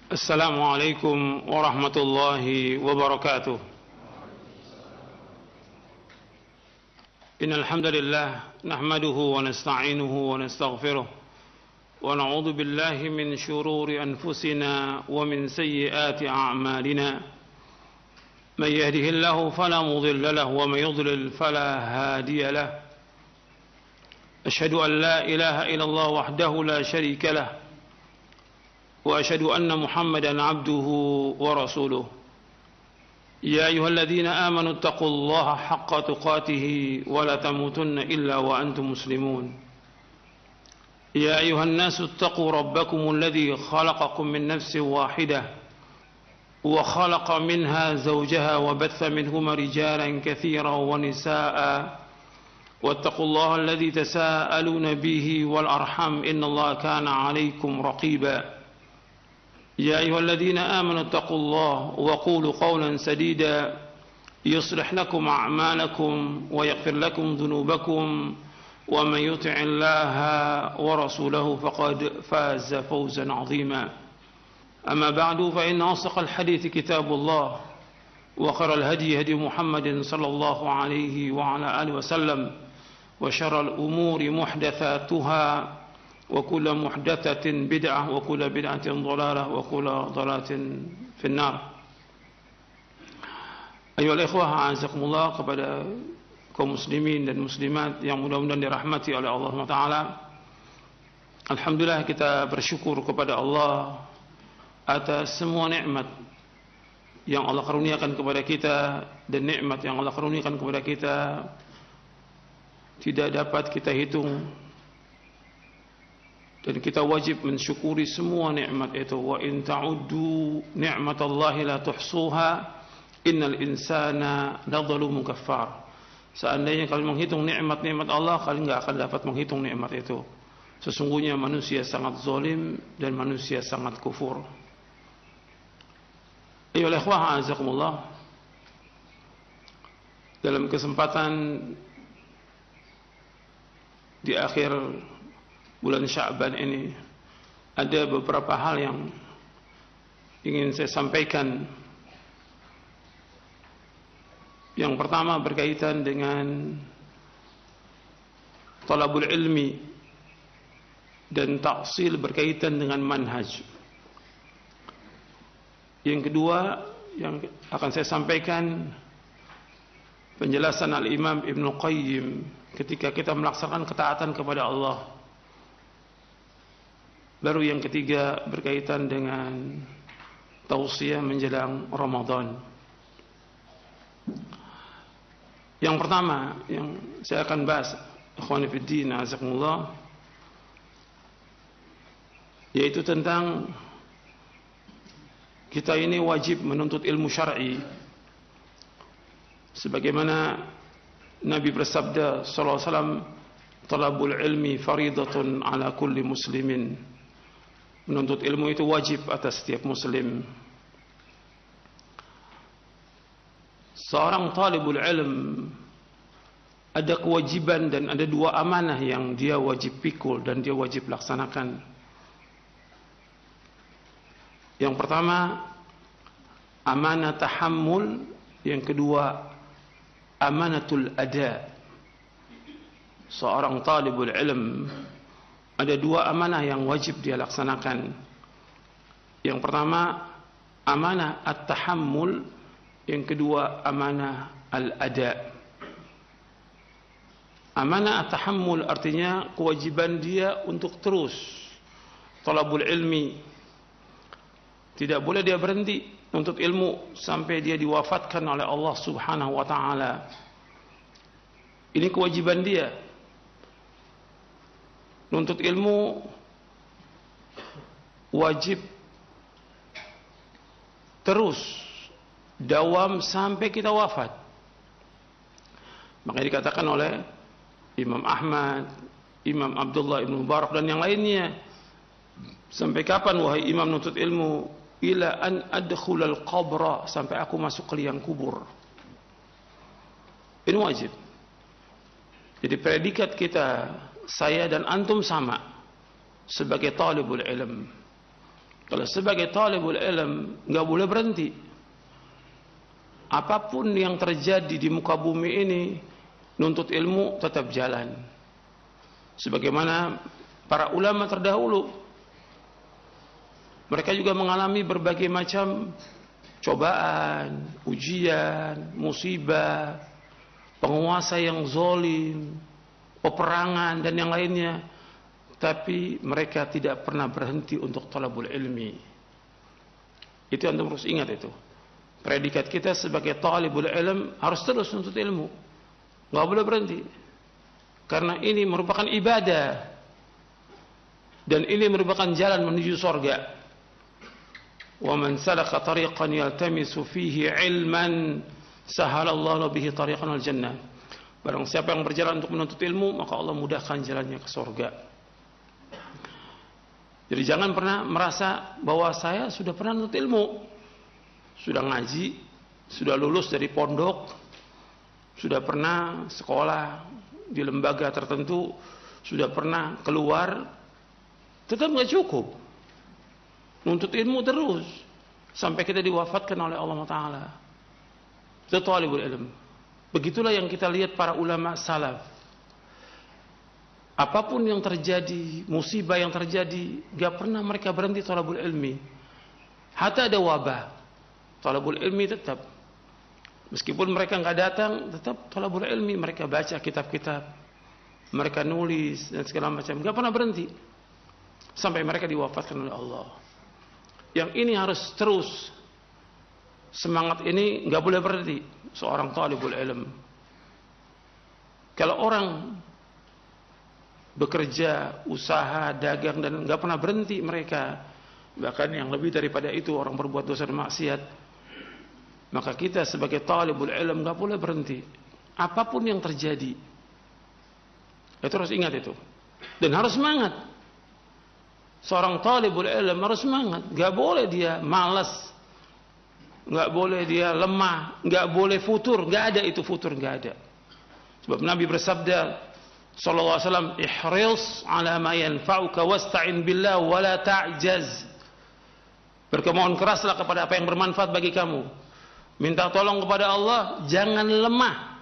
السلام عليكم ورحمة الله وبركاته. إن الحمد لله نحمده ونستعينه ونستغفره ونعوذ بالله من شرور أنفسنا ومن سيئات أعمالنا. من يهده الله فلا مضل له ومن يضلل فلا هادي له. أشهد أن لا إله إلا الله وحده لا شريك له وأشهد أن محمدا عبده ورسوله. يا أيها الذين آمنوا اتقوا الله حق تقاته ولا تموتن إلا وأنتم مسلمون. يا أيها الناس اتقوا ربكم الذي خلقكم من نفس واحدة وخلق منها زوجها وبث منهما رجالا كثيرا ونساء واتقوا الله الذي تساءلون به والأرحام إن الله كان عليكم رقيبا. يا أيها الذين آمنوا اتقوا الله وقولوا قولا سديدا يصلح لكم أعمالكم ويغفر لكم ذنوبكم ومن يطع الله ورسوله فقد فاز فوزا عظيما. أما بعد فإن أصدق الحديث كتاب الله وخير الهدي هدي محمد صلى الله عليه وعلى آله وسلم وشر الأمور محدثاتها وكل محدثة بدعة وكل بدعة ضلالة وكل ضلالة في النار. Ayuhal ikhwah, a'azakumullah, kepada kaum muslimin dan muslimat yang mudah-mudahan dirahmati oleh Allah Taala. Alhamdulillah, kita bersyukur kepada Allah atas semua nikmat yang Allah karuniakan kepada kita, dan nikmat yang Allah karuniakan kepada kita tidak dapat kita hitung, dan kita wajib mensyukuri semua nikmat itu. Wa in ta'uddu ni'matallahi la tuhsuha innal insana ladzalumun kaffar. Seandainya kalian menghitung nikmat-nikmat Allah, kalian enggak akan dapat menghitung nikmat itu. Sesungguhnya manusia sangat zalim dan manusia sangat kufur. Ayolah ikhwah, azakumullah. Dalam kesempatan di akhir bulan Sya'ban ini, ada beberapa hal yang ingin saya sampaikan. Yang pertama berkaitan dengan talabul ilmi dan tahsil berkaitan dengan manhaj. Yang kedua yang akan saya sampaikan, penjelasan Al-Imam Ibnu Qayyim ketika kita melaksanakan ketaatan kepada Allah. Baru yang ketiga berkaitan dengan tausiah menjelang Ramadan. Yang pertama yang saya akan bahas, ikhwani fiddin, azakumullah, yaitu tentang kita ini wajib menuntut ilmu syar'i. Sebagaimana Nabi bersabda sallallahu alaihi wasallam, talabul ilmi faridatun ala kulli muslimin. Menuntut ilmu itu wajib atas setiap muslim. Seorang talibul ilm ada kewajiban dan ada dua amanah yang dia wajib pikul dan dia wajib laksanakan. Yang pertama, amanah tahammul. Yang kedua, amanatul ada. Seorang talibul ilm ada dua amanah yang wajib dia laksanakan. Yang pertama, amanah at-tahammul. Yang kedua, amanah al-ada. Amanah at-tahammul artinya kewajiban dia untuk terus talabul ilmi. Tidak boleh dia berhenti untuk ilmu sampai dia diwafatkan oleh Allah Subhanahu wa taala. Ini kewajiban dia. Nuntut ilmu wajib terus dawam sampai kita wafat. Makanya dikatakan oleh Imam Ahmad, Imam Abdullah Ibn Mubarak dan yang lainnya, sampai kapan wahai imam nuntut ilmu? Ila an adkhulal qabra, sampai aku masuk ke liang kubur. Ini wajib. Jadi predikat kita, saya dan antum sama sebagai talibul ilm. Kalau sebagai talibul ilm nggak boleh berhenti. Apapun yang terjadi di muka bumi ini, nuntut ilmu tetap jalan. Sebagaimana para ulama terdahulu, mereka juga mengalami berbagai macam cobaan, ujian, musibah, penguasa yang zalim, peperangan dan yang lainnya. Tapi mereka tidak pernah berhenti untuk talabul ilmi. Itu yang harus ingat itu. Predikat kita sebagai talibul ilm harus terus menuntut ilmu. Nggak boleh berhenti. Karena ini merupakan ibadah. Dan ini merupakan jalan menuju surga. Wa man salaka tariqan yaltamisu fihi ilman sahalallahu bihi tariqan al jannah. Barang siapa yang berjalan untuk menuntut ilmu, maka Allah mudahkan jalannya ke surga. Jadi jangan pernah merasa bahwa saya sudah pernah menuntut ilmu. Sudah ngaji, sudah lulus dari pondok, sudah pernah sekolah di lembaga tertentu, sudah pernah keluar, tetap nggak cukup. Nuntut ilmu terus sampai kita diwafatkan oleh Allah Taala. Itu talibul ilm. Begitulah yang kita lihat para ulama salaf. Apapun yang terjadi, musibah yang terjadi, nggak pernah mereka berhenti talabul ilmi. Hatta ada wabah, talabul ilmi tetap. Meskipun mereka nggak datang, tetap talabul ilmi. Mereka baca kitab-kitab, mereka nulis dan segala macam. Nggak pernah berhenti sampai mereka diwafatkan oleh Allah. Yang ini harus terus. Semangat ini nggak boleh berhenti. Seorang talibul ilm. Kalau orang bekerja, usaha, dagang dan nggak pernah berhenti mereka, bahkan yang lebih daripada itu orang berbuat dosa dan maksiat, maka kita sebagai talibul ilm nggak boleh berhenti. Apapun yang terjadi, itu harus ingat itu. Dan harus semangat. Seorang talibul ilm harus semangat. Nggak boleh dia malas, nggak boleh dia lemah, nggak boleh futur. Nggak ada itu futur, nggak ada. Sebab Nabi bersabda sallallahu alaihi wasallam, ihris ala ma yanfa'uka wasta'in billah wa la ta'jaz. Berkemohon keraslah kepada apa yang bermanfaat bagi kamu. Minta tolong kepada Allah, jangan lemah.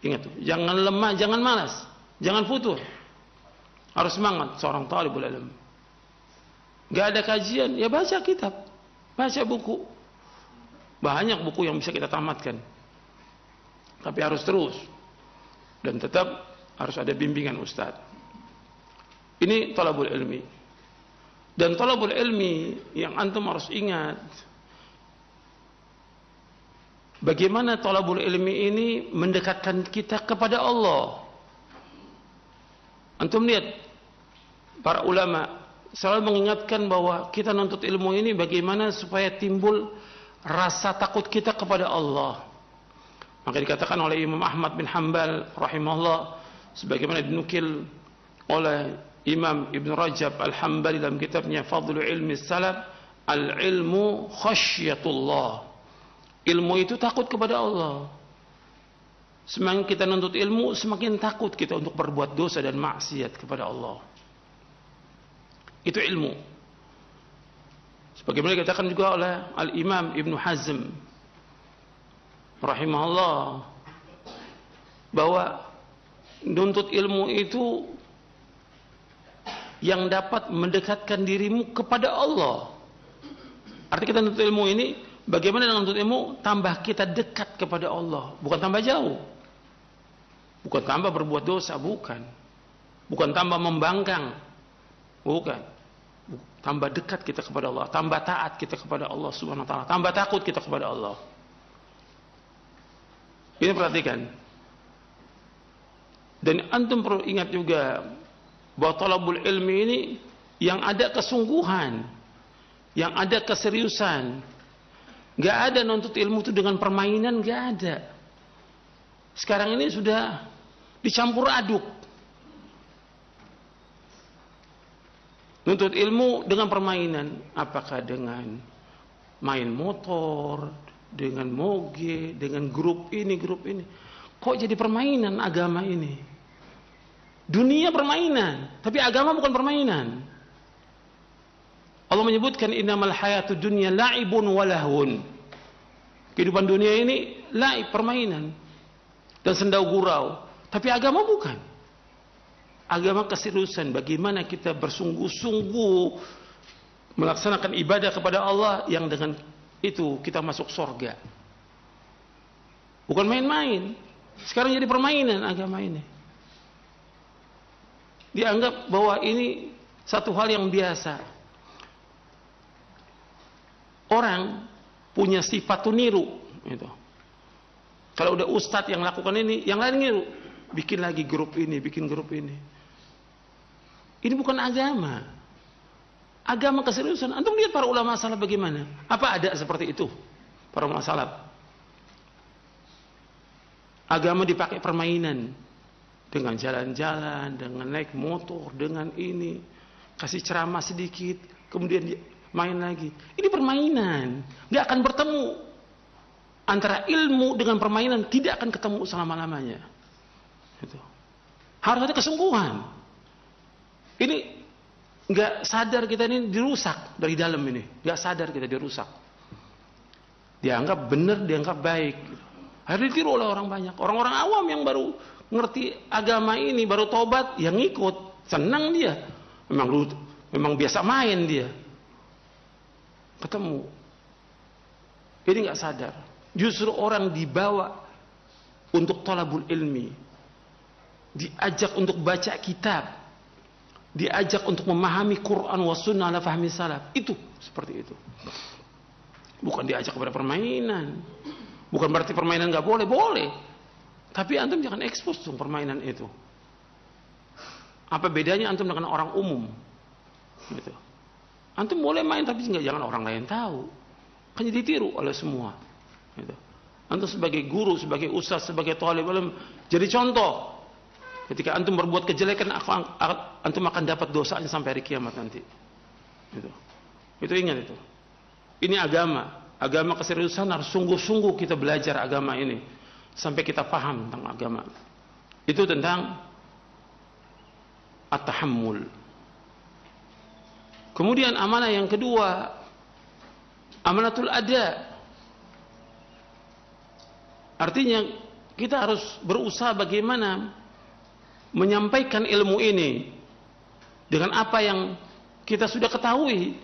Ingat, jangan lemah, jangan malas, jangan futur. Harus semangat seorang talibul ilm. Enggak ada kajian, ya baca kitab, baca buku. Banyak buku yang bisa kita tamatkan. Tapi harus terus. Dan tetap harus ada bimbingan ustaz. Ini talabul ilmi. Dan talabul ilmi yang antum harus ingat, bagaimana talabul ilmi ini mendekatkan kita kepada Allah. Antum lihat para ulama selalu mengingatkan bahwa kita nuntut ilmu ini bagaimana supaya timbul rasa takut kita kepada Allah. Maka dikatakan oleh Imam Ahmad bin Hanbal rahimahullah, sebagaimana dinukil oleh Imam Ibn Rajab Al-Hambali dalam kitabnya Fadlu Ilmi Salaf, al-ilmu khasyatullah. Ilmu itu takut kepada Allah. Semakin kita nuntut ilmu, semakin takut kita untuk berbuat dosa dan maksiat kepada Allah. Itu ilmu. Sebagaimana dikatakan juga oleh Al-Imam Ibn Hazm rahimahullah, bahwa nuntut ilmu itu yang dapat mendekatkan dirimu kepada Allah. Artinya kita nuntut ilmu ini, bagaimana dengan nuntut ilmu tambah kita dekat kepada Allah, bukan tambah jauh, bukan tambah berbuat dosa, bukan tambah membangkang, bukan, tambah dekat kita kepada Allah, tambah taat kita kepada Allah Subhanahu wa taala, tambah takut kita kepada Allah. Ini perhatikan. Dan antum perlu ingat juga bahwa talabul ilmi ini yang ada kesungguhan, yang ada keseriusan. Gak ada nuntut ilmu itu dengan permainan, gak ada. Sekarang ini sudah dicampur aduk. Nuntut ilmu dengan permainan, apakah dengan main motor, dengan moge, dengan grup ini, grup ini. Kok jadi permainan agama ini? Dunia permainan, tapi agama bukan permainan. Allah Allah menyebutkan innamal hayatud dunya la'ibun wa lahwun. Kehidupan dunia ini laib, permainan dan sendau gurau. Tapi agama bukan. Agama keseriusan, bagaimana kita bersungguh-sungguh melaksanakan ibadah kepada Allah yang dengan itu kita masuk surga. Bukan main-main. Sekarang jadi permainan agama ini. Dianggap bahwa ini satu hal yang biasa. Orang punya sifat tuh niru. Gitu. Kalau udah ustadz yang lakukan ini, yang lain niru. Bikin lagi grup ini, bikin grup ini. Ini bukan agama. Agama keseriusan. Antum lihat para ulama salaf bagaimana? Apa ada seperti itu? Para ulama salaf. Agama dipakai permainan. Dengan jalan-jalan, dengan naik motor, dengan ini. Kasih ceramah sedikit. Kemudian main lagi. Ini permainan. Nggak akan bertemu. Antara ilmu dengan permainan tidak akan ketemu selama-lamanya. Gitu. Harus ada kesungguhan. Ini nggak sadar kita ini dirusak dari dalam ini. Nggak sadar kita dirusak. Dianggap benar, dianggap baik. Akhirnya ditiru oleh orang banyak. Orang-orang awam yang baru ngerti agama ini, baru tobat, yang ikut. Senang dia. Memang biasa main dia. Ketemu. Ini nggak sadar. Justru orang dibawa untuk thalabul ilmi. Diajak untuk baca kitab. Diajak untuk memahami Quran wa sunnah ala fahmi salaf. Itu seperti itu. Bukan diajak kepada permainan. Bukan berarti permainan nggak boleh, boleh. Tapi antum jangan ekspos tuh permainan itu. Apa bedanya antum dengan orang umum? Gitu. Antum boleh main tapi jangan orang lain tahu. Kan jadi tiru oleh semua. Gitu. Antum sebagai guru, sebagai ustaz, sebagai thalib ilm, jadi contoh. Ketika antum berbuat kejelekan, antum akan dapat dosanya sampai hari kiamat nanti. Itu ingat itu. Ini agama. Agama keseriusan harus sungguh-sungguh kita belajar agama ini. Sampai kita paham tentang agama. Itu tentang at-tahammul. Kemudian amanah yang kedua, amanatul ada. Artinya kita harus berusaha bagaimana menyampaikan ilmu ini dengan apa yang kita sudah ketahui.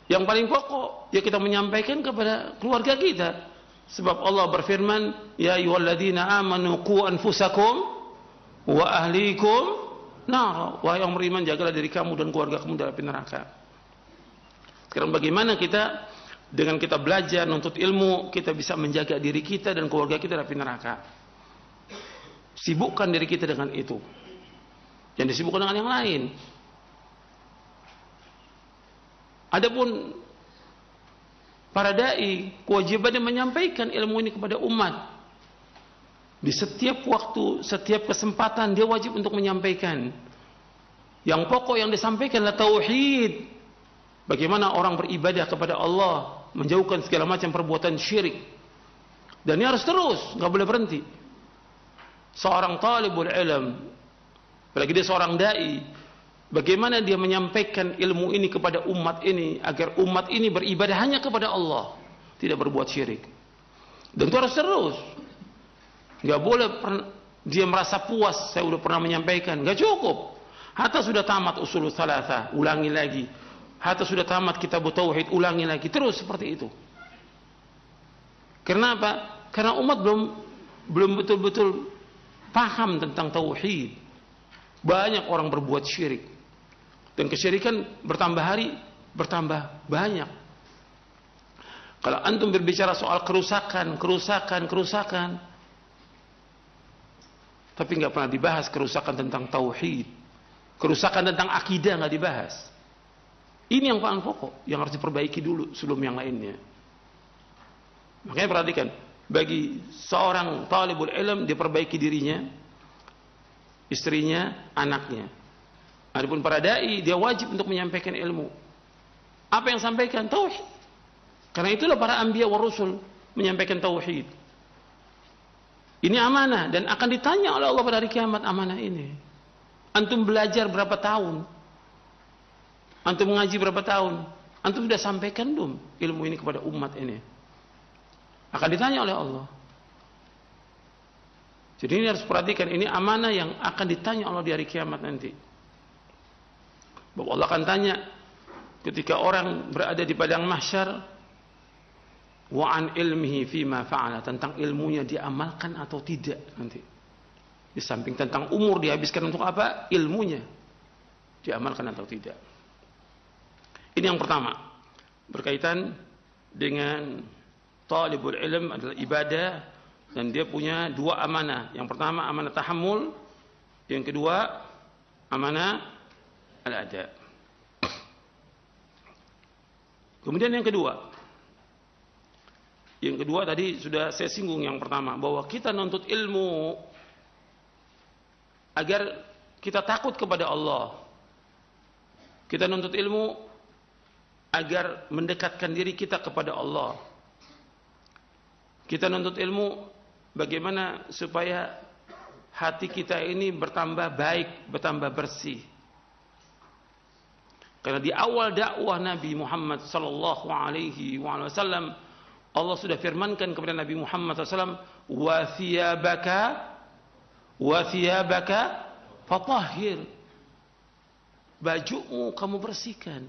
Yang paling pokok ya kita menyampaikan kepada keluarga kita. Sebab Allah berfirman, ya ayyuhalladzina amanu qu anfusakum wa ahlikum nar. Wahai yang beriman, jagalah diri kamu dan keluarga kamu dari api neraka. Sekarang bagaimana kita dengan kita belajar menuntut ilmu, kita bisa menjaga diri kita dan keluarga kita dari api neraka. Sibukkan diri kita dengan itu. Jangan disibukkan dengan yang lain. Adapun para dai, kewajibannya menyampaikan ilmu ini kepada umat. Di setiap waktu, setiap kesempatan dia wajib untuk menyampaikan. Yang pokok yang disampaikan adalah tauhid. Bagaimana orang beribadah kepada Allah, menjauhkan segala macam perbuatan syirik. Dan ini harus terus, nggak boleh berhenti. Seorang talibul ilm, apalagi dia seorang dai, bagaimana dia menyampaikan ilmu ini kepada umat ini agar umat ini beribadah hanya kepada Allah, tidak berbuat syirik. Dan itu harus terus. Nggak boleh dia merasa puas, saya sudah pernah menyampaikan, nggak cukup. Hatta sudah tamat usul tsalatsa, ulangi lagi. Hatta sudah tamat kitab tauhid, ulangi lagi. Terus seperti itu. Kenapa? Karena umat belum betul-betul paham tentang tauhid. Banyak orang berbuat syirik. Dan kesyirikan bertambah hari, bertambah banyak. Kalau antum berbicara soal kerusakan, tapi nggak pernah dibahas kerusakan tentang tauhid. Kerusakan tentang akidah nggak dibahas. Ini yang paling pokok, yang harus diperbaiki dulu sebelum yang lainnya. Makanya perhatikan, bagi seorang talibul ilm diperbaiki dirinya, istrinya, anaknya. Adapun para dai, dia wajib untuk menyampaikan ilmu. Apa yang sampaikan? Tauhid. Karena itulah para anbiya wa rusul menyampaikan tauhid. Ini amanah dan akan ditanya oleh Allah pada hari kiamat amanah ini. Antum belajar berapa tahun? Antum ngaji berapa tahun? Antum sudah sampaikan belum ilmu ini kepada umat ini? Akan ditanya oleh Allah. Jadi ini harus perhatikan, ini amanah yang akan ditanya Allah di hari kiamat nanti. Bahwa Allah akan tanya ketika orang berada di padang mahsyar, wa an ilmihi fima fa'ala, tentang ilmunya diamalkan atau tidak nanti. Di samping tentang umur dihabiskan untuk apa? Ilmunya diamalkan atau tidak. Ini yang pertama, berkaitan dengan talibul ilm adalah ibadah, dan dia punya dua amanah. Yang pertama amanah tahammul, yang kedua amanah al-ada. Kemudian yang kedua tadi sudah saya singgung yang pertama, bahwa kita nuntut ilmu agar kita takut kepada Allah. Kita nuntut ilmu agar mendekatkan diri kita kepada Allah. Kita nuntut ilmu bagaimana supaya hati kita ini bertambah baik, bertambah bersih. Karena di awal dakwah Nabi Muhammad sallallahu alaihi wasallam, Allah sudah firmankan kepada Nabi Muhammad SAW, wa thiyabaka fatahhir, bajumu kamu bersihkan.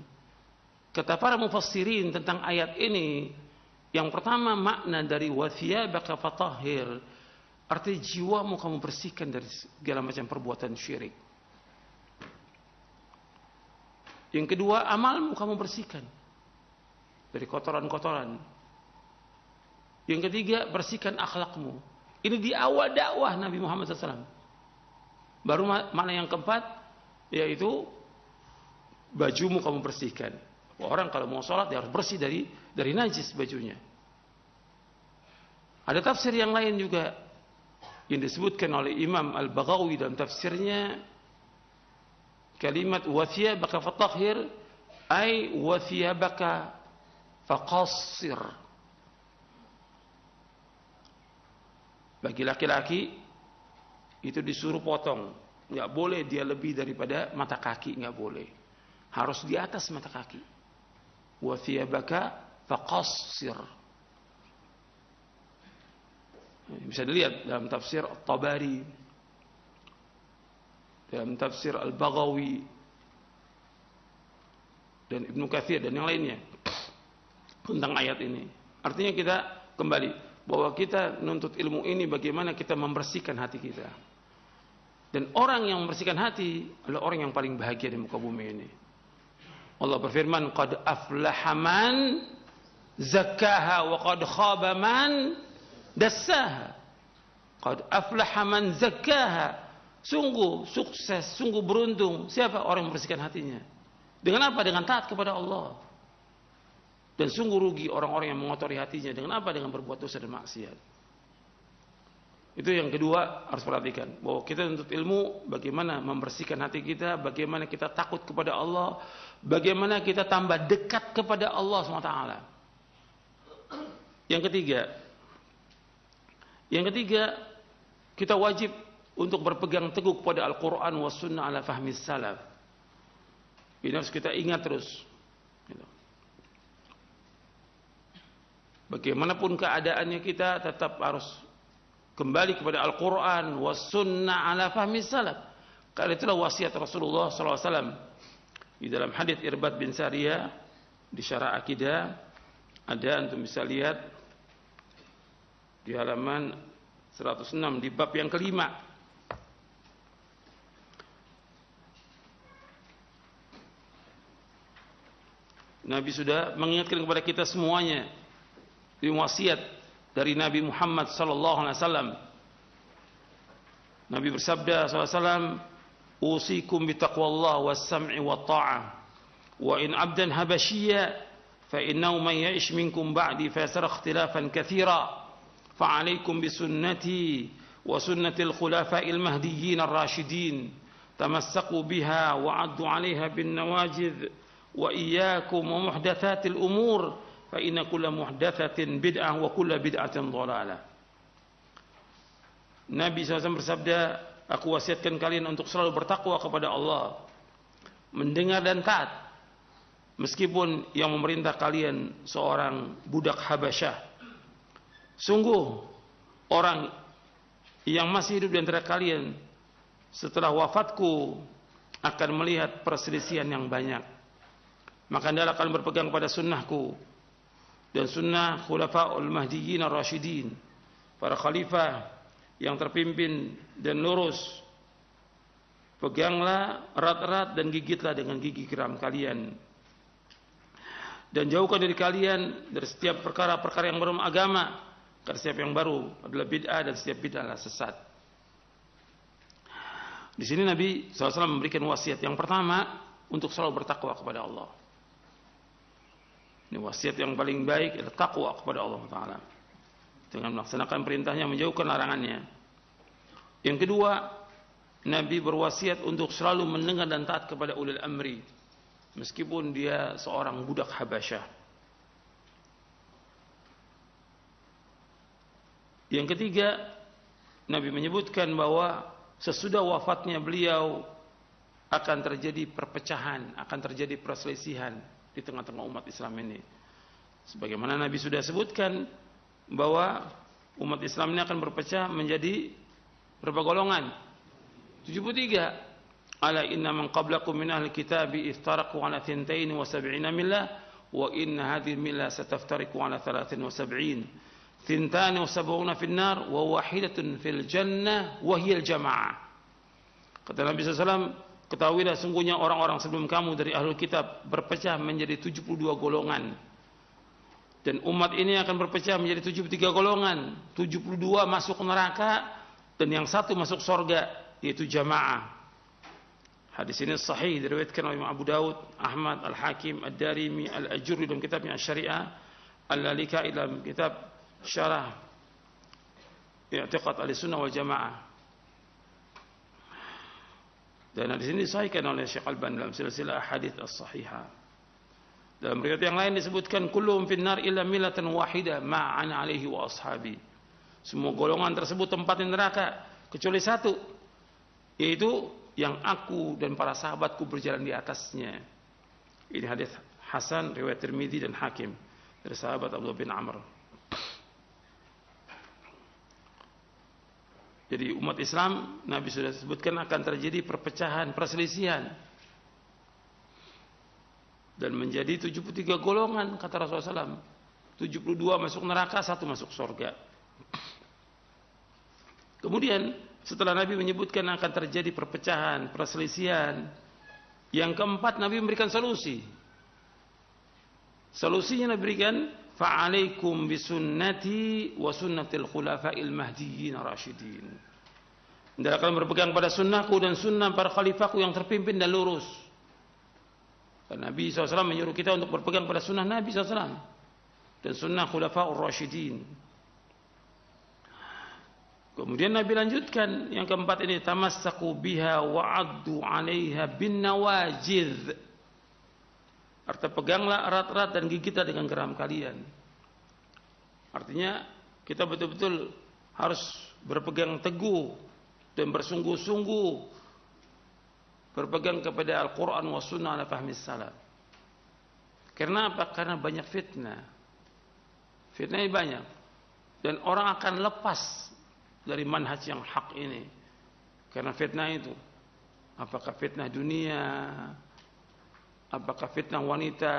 Kata para mufassirin tentang ayat ini, yang pertama makna dari wa thiyabaka fatahhir, artinya jiwamu kamu bersihkan dari segala macam perbuatan syirik. Yang kedua, amalmu kamu bersihkan dari kotoran-kotoran. Yang ketiga, bersihkan akhlakmu. Ini di awal dakwah Nabi Muhammad SAW. Baru makna yang keempat, yaitu bajumu kamu bersihkan. Orang kalau mau sholat dia harus bersih dari najis bajunya. Ada tafsir yang lain juga yang disebutkan oleh Imam Al-Baghawi dalam tafsirnya, kalimat wa thiyabaka fatahhir ay wa thiyabaka faqassir. Bagi laki-laki itu disuruh potong, nggak boleh dia lebih daripada mata kaki, nggak boleh, harus di atas mata kaki. Wa thiyabaka faqassir. Bisa dilihat dalam tafsir At-Tabari, dalam tafsir Al-Baghawi, dan Ibnu Katsir dan yang lainnya tentang ayat ini. Artinya kita kembali bahwa kita nuntut ilmu ini bagaimana kita membersihkan hati kita. Dan orang yang membersihkan hati adalah orang yang paling bahagia di muka bumi ini. Allah berfirman, qad aflaha man zakkaha wa qad khaba man dassaha. Qad aflaha man zakkaha. Sungguh sukses, sungguh beruntung siapa orang yang membersihkan hatinya. Dengan apa? Dengan taat kepada Allah. Dan sungguh rugi orang-orang yang mengotori hatinya. Dengan apa? Dengan berbuat dosa dan maksiat. Itu yang kedua harus perhatikan. Bahwa kita nuntut ilmu bagaimana membersihkan hati kita. Bagaimana kita takut kepada Allah. Bagaimana kita tambah dekat kepada Allah SWT. Yang ketiga, kita wajib untuk berpegang teguh kepada Al-Quran wa sunnah ala fahmi salaf. Ini harus kita ingat terus. Bagaimanapun keadaannya kita tetap harus kembali kepada Al-Quran wa sunnah ala fahmi salaf. Karena itulah wasiat Rasulullah SAW. Di dalam hadits Irbad bin Sariyah di Syarah Akidah ada, antum bisa lihat di halaman 106 di bab yang kelima. Nabi sudah mengingatkan kepada kita semuanya di wasiat dari Nabi Muhammad sallallahu alaihi wasallam. Nabi bersabda sallallahu alaihi wasallam, usikum bitaqwallah was-sam'i wat-tha'ah wa in 'abdan habashiyya fa innahu man ya'ish minkum ba'di fa yasara ikhtilafan katsira fa 'alaykum bi sunnati wa sunnatil khulafa'il mahdiyyin ar-rasyidin tamassaku biha wa 'addu 'alayha bin nawajidh wa iyyakum wa muhdatsatil umur fa inna kulla muhdatsatin bid'ah wa kulla bid'atin dhalalah. Nabi SAW bersabda, aku wasiatkan kalian untuk selalu bertakwa kepada Allah, mendengar dan taat meskipun yang memerintah kalian seorang budak Habasyah, sungguh orang yang masih hidup di antara kalian setelah wafatku akan melihat perselisihan yang banyak. Maka hendaklah kalian berpegang pada sunnahku dan sunnah khulafaul mahdiyyin ar-rasyidin, para khalifah yang terpimpin dan lurus. Peganglah erat-erat dan gigitlah dengan gigi geram kalian, dan jauhkan diri kalian dari setiap perkara-perkara yang berbau agama, karena setiap yang baru adalah bid'ah dan setiap bid'ah adalah sesat. Di sini Nabi SAW memberikan wasiat yang pertama untuk selalu bertakwa kepada Allah. Ini wasiat yang paling baik adalah takwa kepada Allah Taala dengan melaksanakan perintahnya, menjauhkan larangannya. Yang kedua, Nabi berwasiat untuk selalu mendengar dan taat kepada ulil amri, meskipun dia seorang budak Habasyah. Yang ketiga, Nabi menyebutkan bahwa sesudah wafatnya beliau akan terjadi perpecahan, akan terjadi perselisihan di tengah-tengah umat Islam ini. Sebagaimana Nabi sudah sebutkan bahwa umat Islam ini akan berpecah menjadi berapa golongan? 73. Ala inna man qablakum min ahli kitabi iftaraqu ala 72 millah wa inna hadhihi millah sataftariqu ala 73. 72 fil nar wa wahidatun fil jannah wa hiya al jamaah. Kata Nabi SAW, ketahuilah sungguhnya orang-orang sebelum kamu dari ahlul kitab berpecah menjadi 72 golongan. Dan umat ini akan berpecah menjadi 73 golongan. 72 masuk neraka dan yang satu masuk surga, yaitu jamaah. Hadis ini sahih diriwayatkan oleh Imam Abu Daud, Ahmad, Al-Hakim, Ad-Darimi, Al-Ajurri dalam kitabnya Asy-Syari'ah, Al-Lalikai dalam kitab Syarah I'tiqad Ahlussunnah wal Jamaah. Dan hadis ini disahihkan oleh Syekh Al-Albani dalam silsilah ahadits as-sahihah. Dalam riwayat yang lain disebutkan kulluhum finnar illa millatan wahidah ma ana alaihi wa ashabi. Semua golongan tersebut tempat neraka kecuali satu, yaitu yang aku dan para sahabatku berjalan di atasnya. Ini hadis hasan riwayat Tirmidzi dan Hakim dari sahabat Abdullah bin Amr. Jadi umat Islam, Nabi sudah sebutkan akan terjadi perpecahan, perselisihan. Dan menjadi 73 golongan, kata Rasulullah SAW. 72 masuk neraka, 1 masuk surga. Kemudian setelah Nabi menyebutkan akan terjadi perpecahan, perselisihan, yang keempat Nabi memberikan solusi. Solusinya Nabi berikan, fa'alaikum bisunnati wa sunnatil khulafa'il mahdiyyin rasyidin. Hendaklah kalian berpegang pada sunnahku dan sunnah para khalifahku yang terpimpin dan lurus. Dan Nabi SAW menyuruh kita untuk berpegang pada sunnah Nabi SAW dan sunnah khulafa'ur rasyidin. Kemudian Nabi lanjutkan yang keempat ini, tamassaku biha wa'addu 'alaiha bin nawajidh. Artinya peganglah erat-erat dan gigitlah dengan geram kalian. Artinya kita betul-betul harus berpegang teguh dan bersungguh-sungguh berpegang kepada Al-Quran wa sunnah ala fahmi salaf. Karena apa? Karena banyak fitnah. Fitnahnya banyak. Dan orang akan lepas dari manhaj yang hak ini. Karena fitnah itu. Apakah fitnah dunia? Apakah fitnah wanita?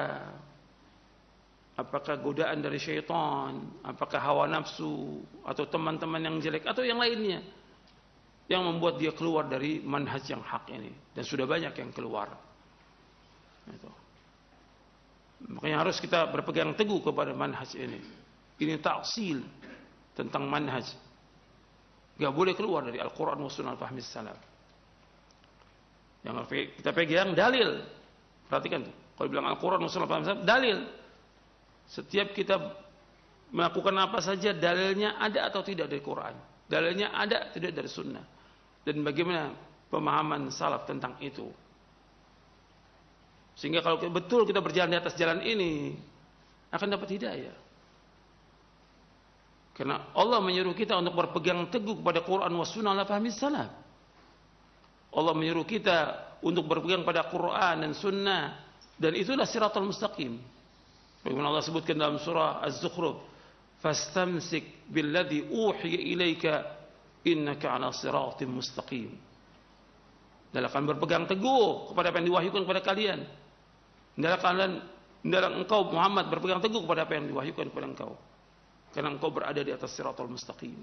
Apakah godaan dari syaitan? Apakah hawa nafsu? Atau teman-teman yang jelek? Atau yang lainnya? Yang membuat dia keluar dari manhaj yang hak ini. Dan sudah banyak yang keluar. Itu. Makanya harus kita berpegang teguh kepada manhaj ini. Ini taksil tentang manhaj. Gak boleh keluar dari Al-Quran wa sunnah al-fahmi salaf. Yang kita pegang dalil. Perhatikan tuh. Kalau bilang Al-Quran wa sunnah al-fahmi salaf, dalil. Setiap kita melakukan apa saja, dalilnya ada atau tidak dari Quran. Dalilnya ada tidak dari sunnah. Dan bagaimana pemahaman salaf tentang itu. Sehingga kalau betul kita berjalan di atas jalan ini, akan dapat hidayah. Karena Allah menyuruh kita untuk berpegang teguh kepada Quran wa sunnah ala fahmi salaf. Allah menyuruh kita untuk berpegang pada Quran dan sunnah Dan itulah siratal mustaqim. Bagaimana Allah sebutkan dalam surah Az-Zukhruf, fastamsik billadzi uhiya ilaika innaka 'ala siratim mustaqim. Hendaklah berpegang teguh kepada apa yang diwahyukan kepada kalian. Hendaklah engkau Muhammad berpegang teguh kepada apa yang diwahyukan kepada engkau. Karena engkau berada di atas siratal mustaqim.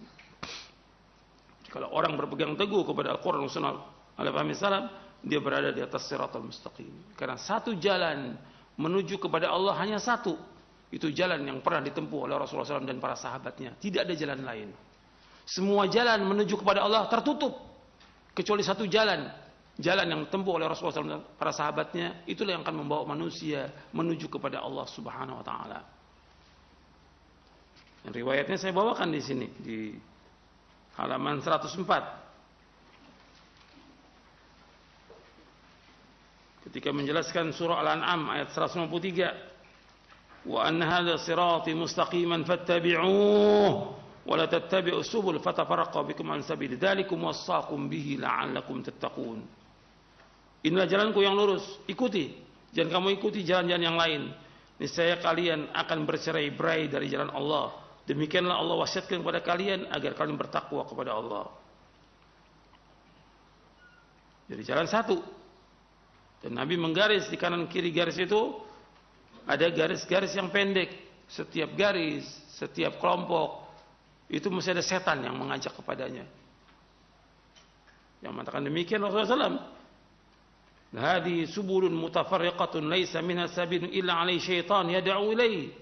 Kalau orang berpegang teguh kepada Al-Quran dan Sunnah al-Fahmi Salam, dia berada di atas siratal mustaqim. Karena satu jalan menuju kepada Allah hanya satu. Itu jalan yang pernah ditempuh oleh Rasulullah SAW dan para sahabatnya. Tidak ada jalan lain. Semua jalan menuju kepada Allah tertutup. Kecuali satu jalan. Jalan yang ditempuh oleh Rasulullah SAW dan para sahabatnya. Itulah yang akan membawa manusia menuju kepada Allah Subhanahu Wa Taala. Riwayatnya saya bawakan di sini. Di halaman 104. Ketika menjelaskan surah Al-An'am ayat 153, wa anna hadza sirati mustaqiman fattabi'uhu wa la tattabi'us subul fatafarraqa bikum an sabili dzalikum wassaqum bihi la'allakum tattaqun. Inilah jalanku yang lurus, ikuti. Jangan kamu ikuti jalan-jalan yang lain. Niscaya kalian akan bercerai-berai dari jalan Allah. Demikianlah Allah wasiatkan kepada kalian agar kalian bertakwa kepada Allah. Jadi jalan satu. Dan Nabi menggaris di kanan kiri garis itu ada garis-garis yang pendek. Setiap garis, setiap kelompok itu mesti ada setan yang mengajak kepadanya. Yang mengatakan demikian Rasulullah SAW. Hadi subulun mutafarriqatun laisa minha sabilun illa alai syaitan yad'u ilaihi.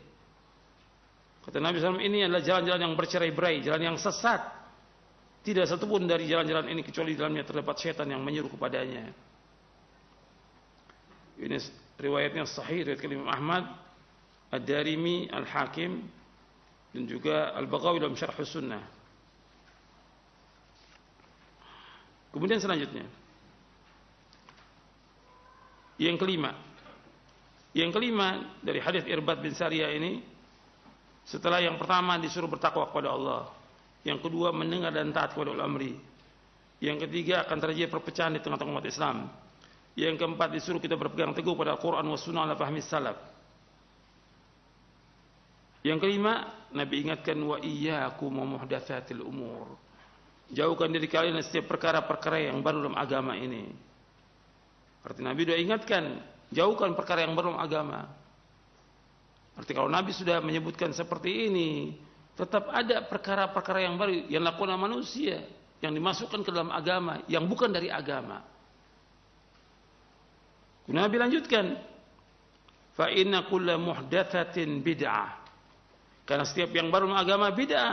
Kata Nabi SAW, ini adalah jalan-jalan yang bercerai-berai, jalan yang sesat. Tidak satupun dari jalan-jalan ini kecuali dalamnya terdapat syaitan yang menyuruh kepadanya. Ini riwayatnya sahih riwayat Imam Ahmad, Ad-Darimi, Al-Hakim dan juga Al-Baghawi dalam Syarh Sunnah. Kemudian selanjutnya yang kelima dari hadis Irbad bin Sariyah ini, setelah yang pertama disuruh bertakwa kepada Allah, yang kedua mendengar dan taat kepada ulil amri, yang ketiga akan terjadi perpecahan di tengah-tengah umat Islam, yang keempat disuruh kita berpegang teguh pada Al-Quran wa Sunnah ala fahmi salaf. Yang kelima, Nabi ingatkan wa iyyakum wa muhdatsatil umur. Jauhkan diri kalian dari setiap perkara-perkara yang baru dalam agama ini. Berarti Nabi sudah ingatkan, jauhkan perkara yang baru dalam agama. Berarti kalau Nabi sudah menyebutkan seperti ini, tetap ada perkara-perkara yang baru yang dilakukan manusia, yang dimasukkan ke dalam agama, yang bukan dari agama. Nabi lanjutkan, fa inna kulla muhdatsatin bid'ah. Karena setiap yang baru dalam agama bid'ah.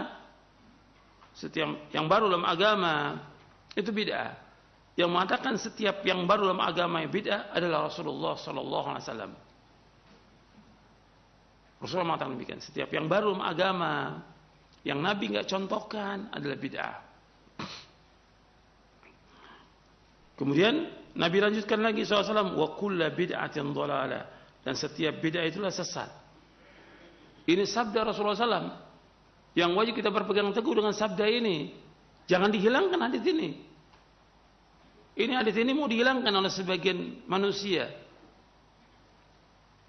Setiap yang baru dalam agama itu bid'ah. Yang mengatakan setiap yang baru dalam agama bid'ah adalah Rasulullah sallallahu alaihi wasallam. Rasulullah mengatakan demikian, setiap yang baru dalam agama yang Nabi enggak contohkan adalah bid'ah. Kemudian Nabi lanjutkan lagi SAW, wa kullu bid'atin dhalalah, dan setiap bid'ah itulah sesat. Ini sabda Rasulullah SAW yang wajib kita berpegang teguh dengan sabda ini. Jangan dihilangkan hadis ini. Ini hadis ini mau dihilangkan oleh sebagian manusia.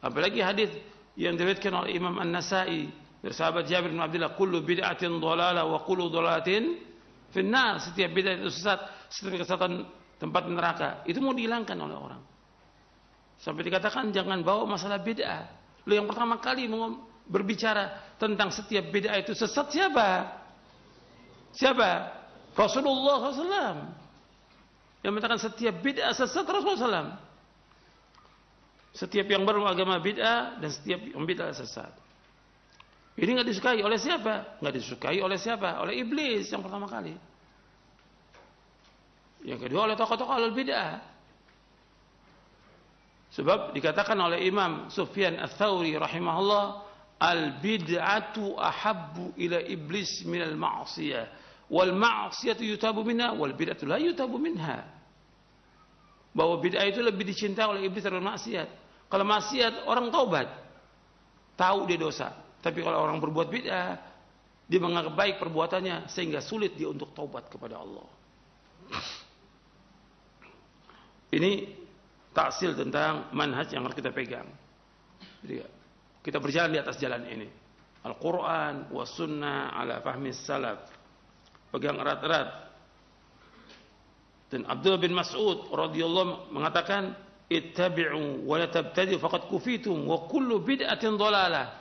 Apalagi hadis yang diriwayatkan oleh Imam An-Nasa'i dari sahabat Jabir bin Abdullah, kullu bid'atin dhalalah wa kullu dhalalatin finnar. Setiap bid'ah itu sesat, setiap kesesatan tempat neraka. Itu mau dihilangkan oleh orang. Sampai dikatakan jangan bawa masalah bid'ah. Lu yang pertama kali berbicara tentang setiap bid'ah itu sesat siapa? Siapa? Rasulullah SAW. Yang mengatakan setiap bid'ah sesat Rasulullah SAW. Setiap yang baru agama bid'ah dan setiap yang bid'ah sesat. Ini enggak disukai oleh siapa? Enggak disukai oleh siapa? Oleh iblis yang pertama kali. Yang kedua oleh tokoh-tokoh ahlul bid'ah. Sebab dikatakan oleh Imam Sufyan Ats-Tsauri rahimahullah, al-bid'atu ahabbu ila iblis minal ma'siyah, wal ma'siyatu yutabu minha, wal bid'atu la yutabu minha. Bahwa bid'ah itu lebih dicintai oleh iblis daripada maksiat. Kalau maksiat orang taubat, tahu dia dosa. Tapi kalau orang berbuat bid'ah, dia menganggap baik perbuatannya sehingga sulit dia untuk taubat kepada Allah. Ini taksil tentang manhaj yang harus kita pegang. Jadi kita berjalan di atas jalan ini. Al-Quran was sunnah ala fahmi salaf. Pegang erat-erat. Dan Abdullah bin Mas'ud radhiyallahu mengatakan, ittabi'u wa la tabtadi'u faqad kufitum wa kullu bid'atin dhalalah.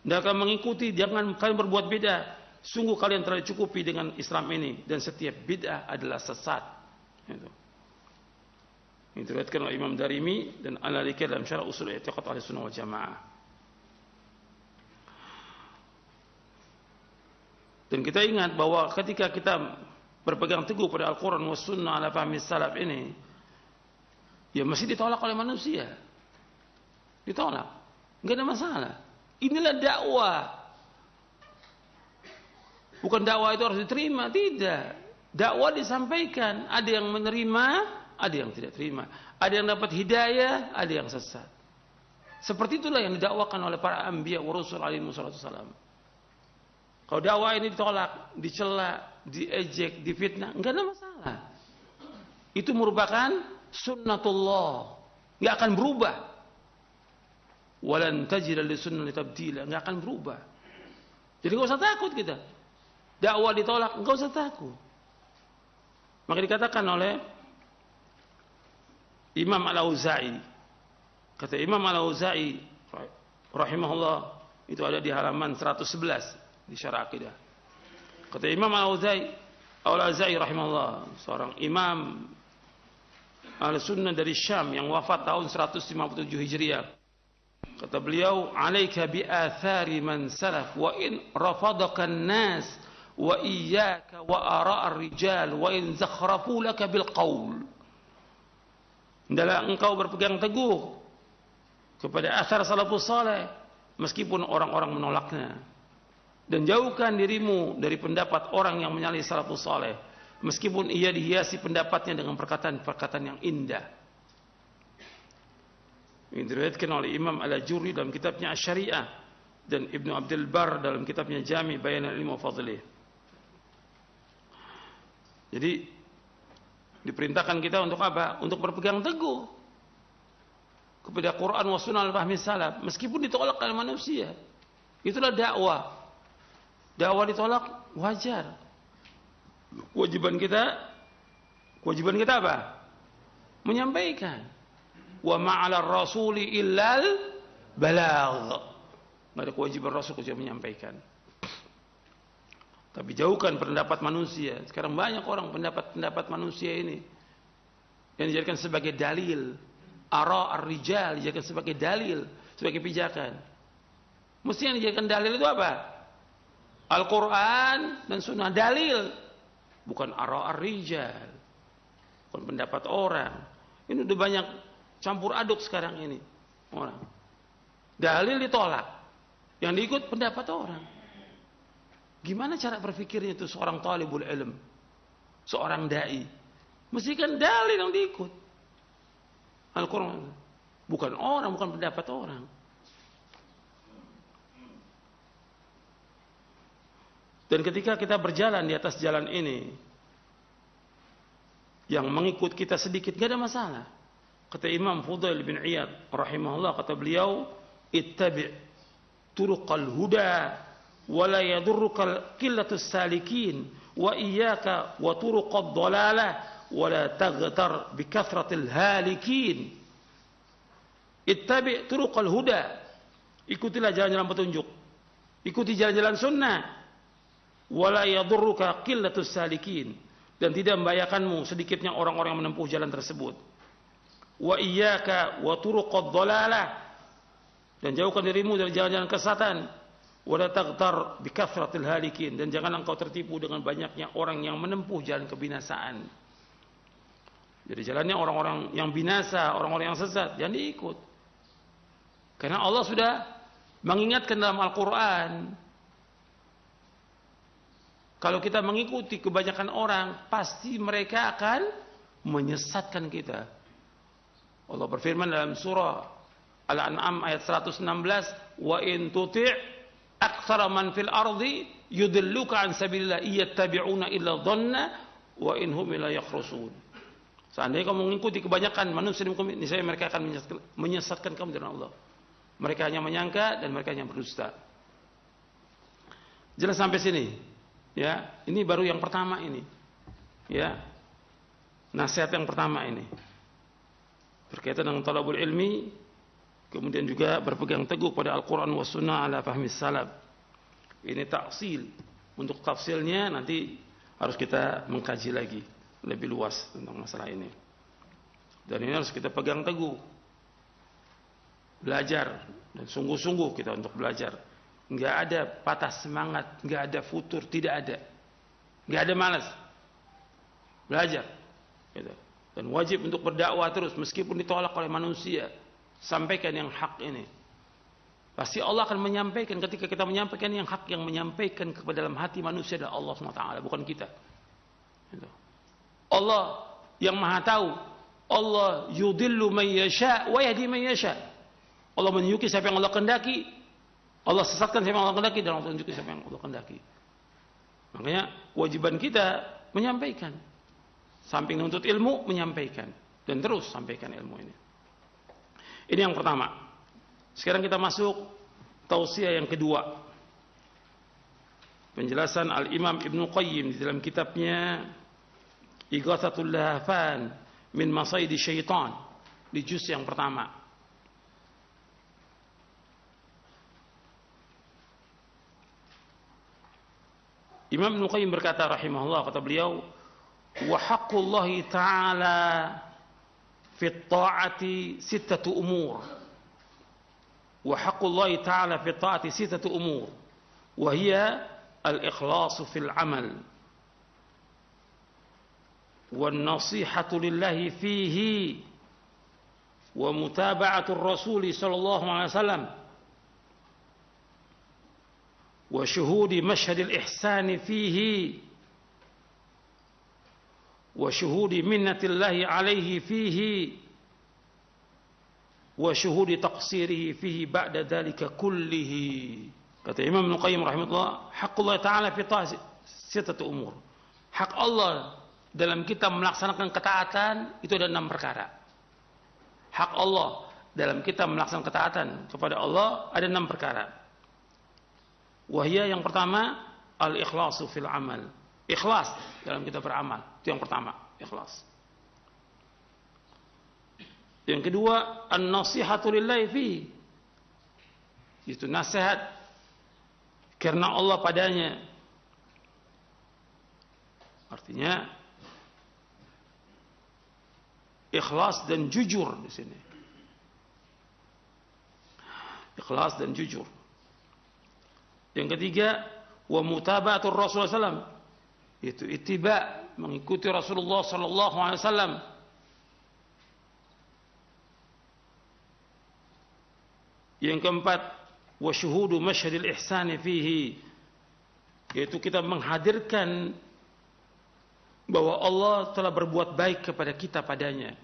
Hendaklah mengikuti, jangan kalian berbuat bid'ah. Sungguh kalian telah dicukupi dengan Islam ini, dan setiap bid'ah adalah sesat. Itu. Ini diriwayatkan oleh Imam Darimi dan Al-Aliki dalam Syarah Ushul I'tiqad Ahlussunnah wal Jamaah. Dan kita ingat bahwa ketika kita berpegang teguh pada Al-Quran was sunnah ala fahmi salaf ini, ya masih ditolak oleh manusia. Ditolak. Enggak ada masalah. Inilah dakwah. Bukan dakwah itu harus diterima, tidak. Dakwah disampaikan, ada yang menerima, ada yang tidak terima. Ada yang dapat hidayah, ada yang sesat. Seperti itulah yang didakwakan oleh para anbiya wa rasul alaihi wasallam. Kalau dakwah ini ditolak, dicela, diejek, difitnah, enggak ada masalah. Itu merupakan sunnatullah, enggak akan berubah. Walan tajida li sunnati tabdila, enggak akan berubah. Jadi enggak usah takut kita. Dakwah ditolak, enggak usah takut. Maka dikatakan oleh Imam Al-Auza'i, kata Imam Al-Auza'i rahimahullah, itu ada di halaman 111 di Syarah Aqidah. Kata Imam Al-Auza'i rahimahullah, seorang imam Ahlussunnah dari Syam yang wafat tahun 157 Hijriah. Kata beliau, "Alaika bi athari man salaf wa in rafadaka an-nas wa iyyaka wa ara' ar-rijal wa in zakhrafu laka bil qaul." Hendaklah engkau berpegang teguh kepada asar salafus saleh meskipun orang-orang menolaknya, dan jauhkan dirimu dari pendapat orang yang menyalahi salafus saleh meskipun ia dihiasi pendapatnya dengan perkataan-perkataan yang indah. Ini diriwayatkan oleh Imam Al-Ajurri dalam kitabnya Asy-Syari'ah dan Ibnu Abdul Bar dalam kitabnya Jami' Bayan al-Ilmi wa Fadlih. Jadi diperintahkan kita untuk apa? Untuk berpegang teguh kepada Quran wa sunnah al-fahmi salaf meskipun ditolak oleh manusia. Itulah dakwah. Dakwah ditolak wajar. Kewajiban kita apa? Menyampaikan. Wa ma'ala rasuli illal balagh. Enggak ada kewajiban Rasul kecuali menyampaikan. Tapi jauhkan pendapat manusia. Sekarang banyak orang pendapat manusia ini yang dijadikan sebagai dalil. Ara' ar-rijal dijadikan sebagai dalil, sebagai pijakan. Mesti yang dijadikan dalil itu apa? Al-Quran dan sunnah, dalil. Bukan ara' ar-rijal, bukan pendapat orang. Ini udah banyak campur aduk sekarang ini orang. Dalil ditolak, yang diikut pendapat orang. Gimana cara berpikirnya itu seorang talibul ilm, seorang dai? Mesti kan dalil yang diikut. Al-Quran, bukan orang, bukan pendapat orang. Dan ketika kita berjalan di atas jalan ini, yang mengikut kita sedikit, gak ada masalah. Kata Imam Fudail bin Iyad rahimahullah, kata beliau, ittabi' turuqal huda wa la yadurruka qillatus salikin wa iyyaka wa turuqad dhalalah wa la taghtar bi kathratil halikin. Ittabi' turuqal huda, ikutilah jalan-jalan petunjuk, ikuti jalan-jalan sunnah. Wa la yadurruka qillatus salikin, dan tidak membahayakanmu sedikitnya orang-orang yang menempuh jalan tersebut. Wa iyyaka wa turuqad dhalalah, dan jauhkan dirimu dari jalan-jalan kesesatan. Wa la taghtar bi kathratil halikin, dan jangan engkau tertipu dengan banyaknya orang yang menempuh jalan kebinasaan. Jadi jalannya orang-orang yang binasa, orang-orang yang sesat, jangan diikut. Karena Allah sudah mengingatkan dalam Al-Quran, kalau kita mengikuti kebanyakan orang, pasti mereka akan menyesatkan kita. Allah berfirman dalam surah Al-An'am ayat 116, "Wa in tuti' aktsara man fil ardi yudilluka an sabilillah iyattabi'una illa dhanna wa in hum la yakhrusun." Seandainya kamu mengikuti kebanyakan manusia di muka bumi, niscaya mereka akan menyesatkan kamu dari Allah. Mereka hanya menyangka dan mereka hanya berdusta. Jelas sampai sini? Ya, ini baru yang pertama ini. Ya. Nasihat yang pertama ini. Berkaitan dengan talabul ilmi, kemudian juga berpegang teguh pada Al-Qur'an was sunnah ala fahmi salaf. Ini taksil. Untuk tafsilnya nanti harus kita mengkaji lagi lebih luas tentang masalah ini. Dan ini harus kita pegang teguh. Belajar dan sungguh-sungguh kita untuk belajar. Enggak ada patah semangat, enggak ada futur, tidak ada. Enggak ada malas. Belajar. Gitu. Dan wajib untuk berdakwah terus meskipun ditolak oleh manusia. Sampaikan yang hak ini. Pasti Allah akan menyampaikan ketika kita menyampaikan yang hak, yang menyampaikan kepada dalam hati manusia adalah Allah SWT, bukan kita. Gitu. Allah yang maha tahu. Allah yudillu man yasha wa yahdi man yasha. Allah menyukai siapa yang Allah kehendaki. Allah sesatkan siapa yang Allah kehendaki dan Allah tunjuki siapa yang Allah kehendaki. Makanya kewajiban kita menyampaikan. Samping menuntut ilmu, menyampaikan. Dan terus sampaikan ilmu ini. Ini yang pertama. Sekarang kita masuk tausiah yang kedua. Penjelasan Al-Imam Ibnu Qayyim di dalam kitabnya Ighathatul Lahafan min Masaidi Syaitan di juz yang pertama. Imam Ibnu Qayyim berkata rahimahullah, kata beliau, wa haqqullahi ta'ala fi at-ta'ati sittatu umur. Wa haqqullahi ta'ala fi at-ta'ati sittatu umur. Wa hiya al-ikhlasu fil 'amal. والنصيحة لله فيه ومتابعة الرسول صلى الله عليه وسلم وشهود مشهد الإحسان فيه وشهود منة الله عليه فيه وشهود تقصيره فيه بعد ذلك كله. Kata Imam Ibnu Qayyim rahimahullah, haqqullah ta'ala fi sittatu umur. Hak Allah dalam kita melaksanakan ketaatan itu ada 6 perkara. Hak Allah dalam kita melaksanakan ketaatan kepada Allah ada 6 perkara. Wahia yang pertama, al-ikhlasu fil amal. Ikhlas dalam kita beramal. Itu yang pertama, ikhlas. Yang kedua, an-nasihatu lillahi fi. Itu nasihat karena Allah padanya. Artinya ikhlas dan jujur di sini. Ikhlas dan jujur. Yang ketiga, wa mutaba'atur Rasulullah SAW. Itu ittiba, mengikuti Rasulullah sallallahu alaihi wasallam. Yang keempat, wa syuhudu masyhadil ihsani fihi. Yaitu kita menghadirkan bahwa Allah telah berbuat baik kepada kita padanya.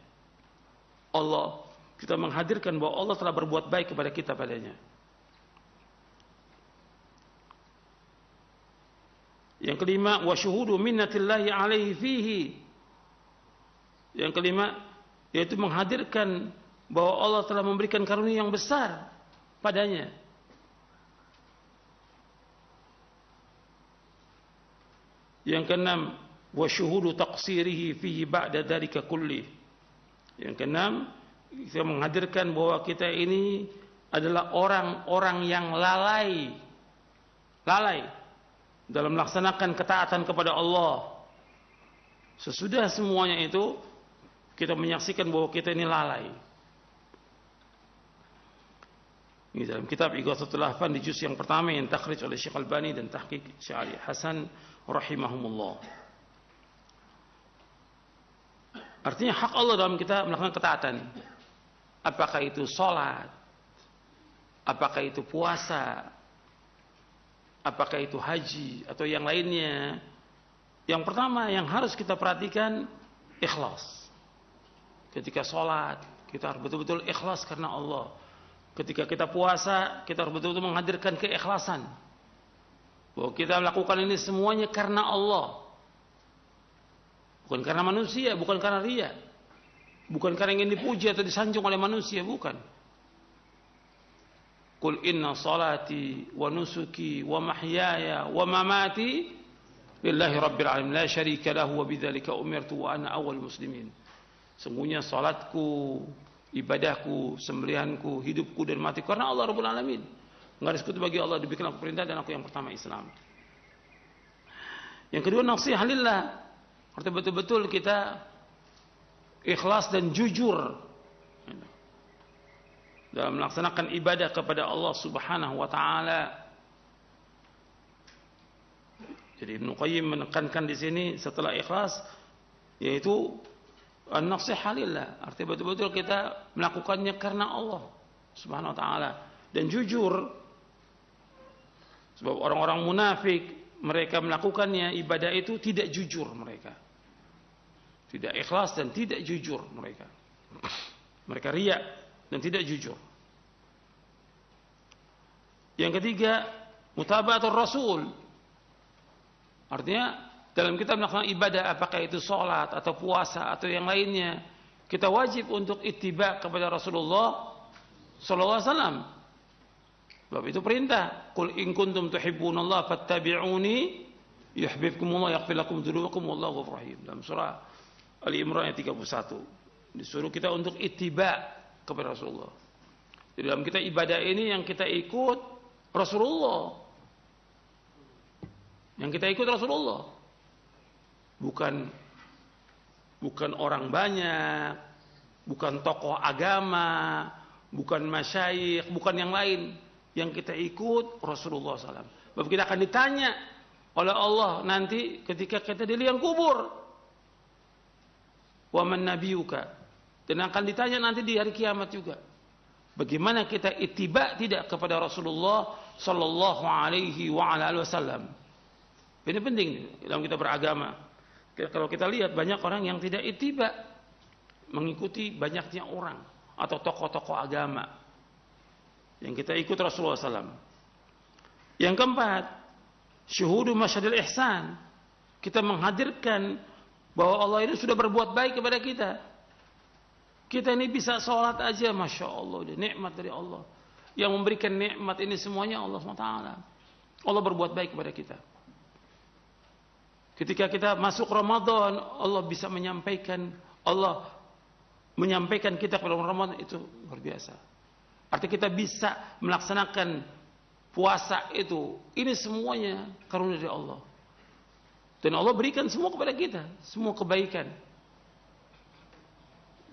Kita menghadirkan bahwa Allah telah berbuat baik kepada kita padanya. Yang kelima, wa syuhudu minnatillahi alaihi fihi. Yang kelima, yaitu menghadirkan bahwa Allah telah memberikan karunia yang besar padanya. Yang keenam, wa syuhudu taqsirihi fihi ba'da dzalika kulli. Yang keenam, kita menghadirkan bahwa kita ini adalah orang-orang yang lalai dalam melaksanakan ketaatan kepada Allah. Sesudah semuanya itu, kita menyaksikan bahwa kita ini lalai. Ini dalam kitab Ighathatul Lahfan di juz yang pertama yang takhrij oleh Syekh Albani dan tahqiq Syekh Ali Hasan rahimahumullah. Artinya hak Allah dalam kita melakukan ketaatan. Apakah itu sholat, apakah itu puasa, apakah itu haji atau yang lainnya. Yang pertama yang harus kita perhatikan, ikhlas. Ketika sholat, kita harus betul-betul ikhlas karena Allah. Ketika kita puasa, kita harus betul-betul menghadirkan keikhlasan. Bahwa kita melakukan ini semuanya karena Allah. Bukan karena manusia, bukan karena riya. Bukan karena ingin dipuji atau disanjung oleh manusia, bukan. Qul inna salati wa nusuki wa mahyaya wa mamati lillahi rabbil alamin la syarika lahu wa bidzalika umirtu wa ana awwalul muslimin. Sungguhnya salatku, ibadahku, sembelihanku, hidupku dan matiku karena Allah Rabbul Alamin. Enggak ada sekutu bagi Allah, diberikan aku perintah dan aku yang pertama Islam. Yang kedua, nasihat lillah. Artinya betul-betul kita ikhlas dan jujur dalam melaksanakan ibadah kepada Allah Subhanahu wa taala. Jadi Ibnu Qayyim menekankan di sini setelah ikhlas yaitu an-nasihat lillah. Artinya betul-betul kita melakukannya karena Allah Subhanahu wa taala dan jujur. Sebab orang-orang munafik mereka melakukannya ibadah itu tidak jujur mereka. Tidak ikhlas dan tidak jujur mereka. Mereka riya dan tidak jujur. Yang ketiga, mutaba'atur rasul. Artinya dalam kita melakukan ibadah, apakah itu sholat atau puasa atau yang lainnya, kita wajib untuk ittiba kepada Rasulullah sallallahu alaihi wasallam. Sebab itu perintah, qul in kuntum tuhibbunallaha fattabi'uni yuhibbukumullah yaghfir lakum dzunubakum wallahu ghafurur rahim. Dalam surah Ali Imran ayat 31 disuruh kita untuk ittiba kepada Rasulullah. Di dalam kita ibadah ini yang kita ikut Rasulullah. Yang kita ikut Rasulullah. Bukan orang banyak, bukan tokoh agama, bukan masyayikh, bukan yang lain. Yang kita ikut Rasulullah SAW. Sebab kita akan ditanya oleh Allah nanti ketika kita di liang kubur. Wa man nabiyuka, dan akan ditanya nanti di hari kiamat juga. Bagaimana kita ittiba tidak kepada Rasulullah sallallahu alaihi wa ala alihi wasallam. Ini penting dalam kita beragama. Kalau kita lihat banyak orang yang tidak ittiba, mengikuti banyaknya orang atau tokoh-tokoh agama. Yang kita ikut Rasulullah SAW. Yang keempat, syuhudu masyadil ihsan. Kita menghadirkan bahwa Allah ini sudah berbuat baik kepada kita. Kita ini bisa sholat aja, Masya Allah, nikmat dari Allah. Yang memberikan nikmat ini semuanya Allah SWT. Allah berbuat baik kepada kita. Ketika kita masuk Ramadan, Allah bisa menyampaikan, Allah menyampaikan kita kepada Ramadan, itu luar biasa. Artinya kita bisa melaksanakan puasa itu. Ini semuanya karunia dari Allah. Dan Allah berikan semua kepada kita, semua kebaikan.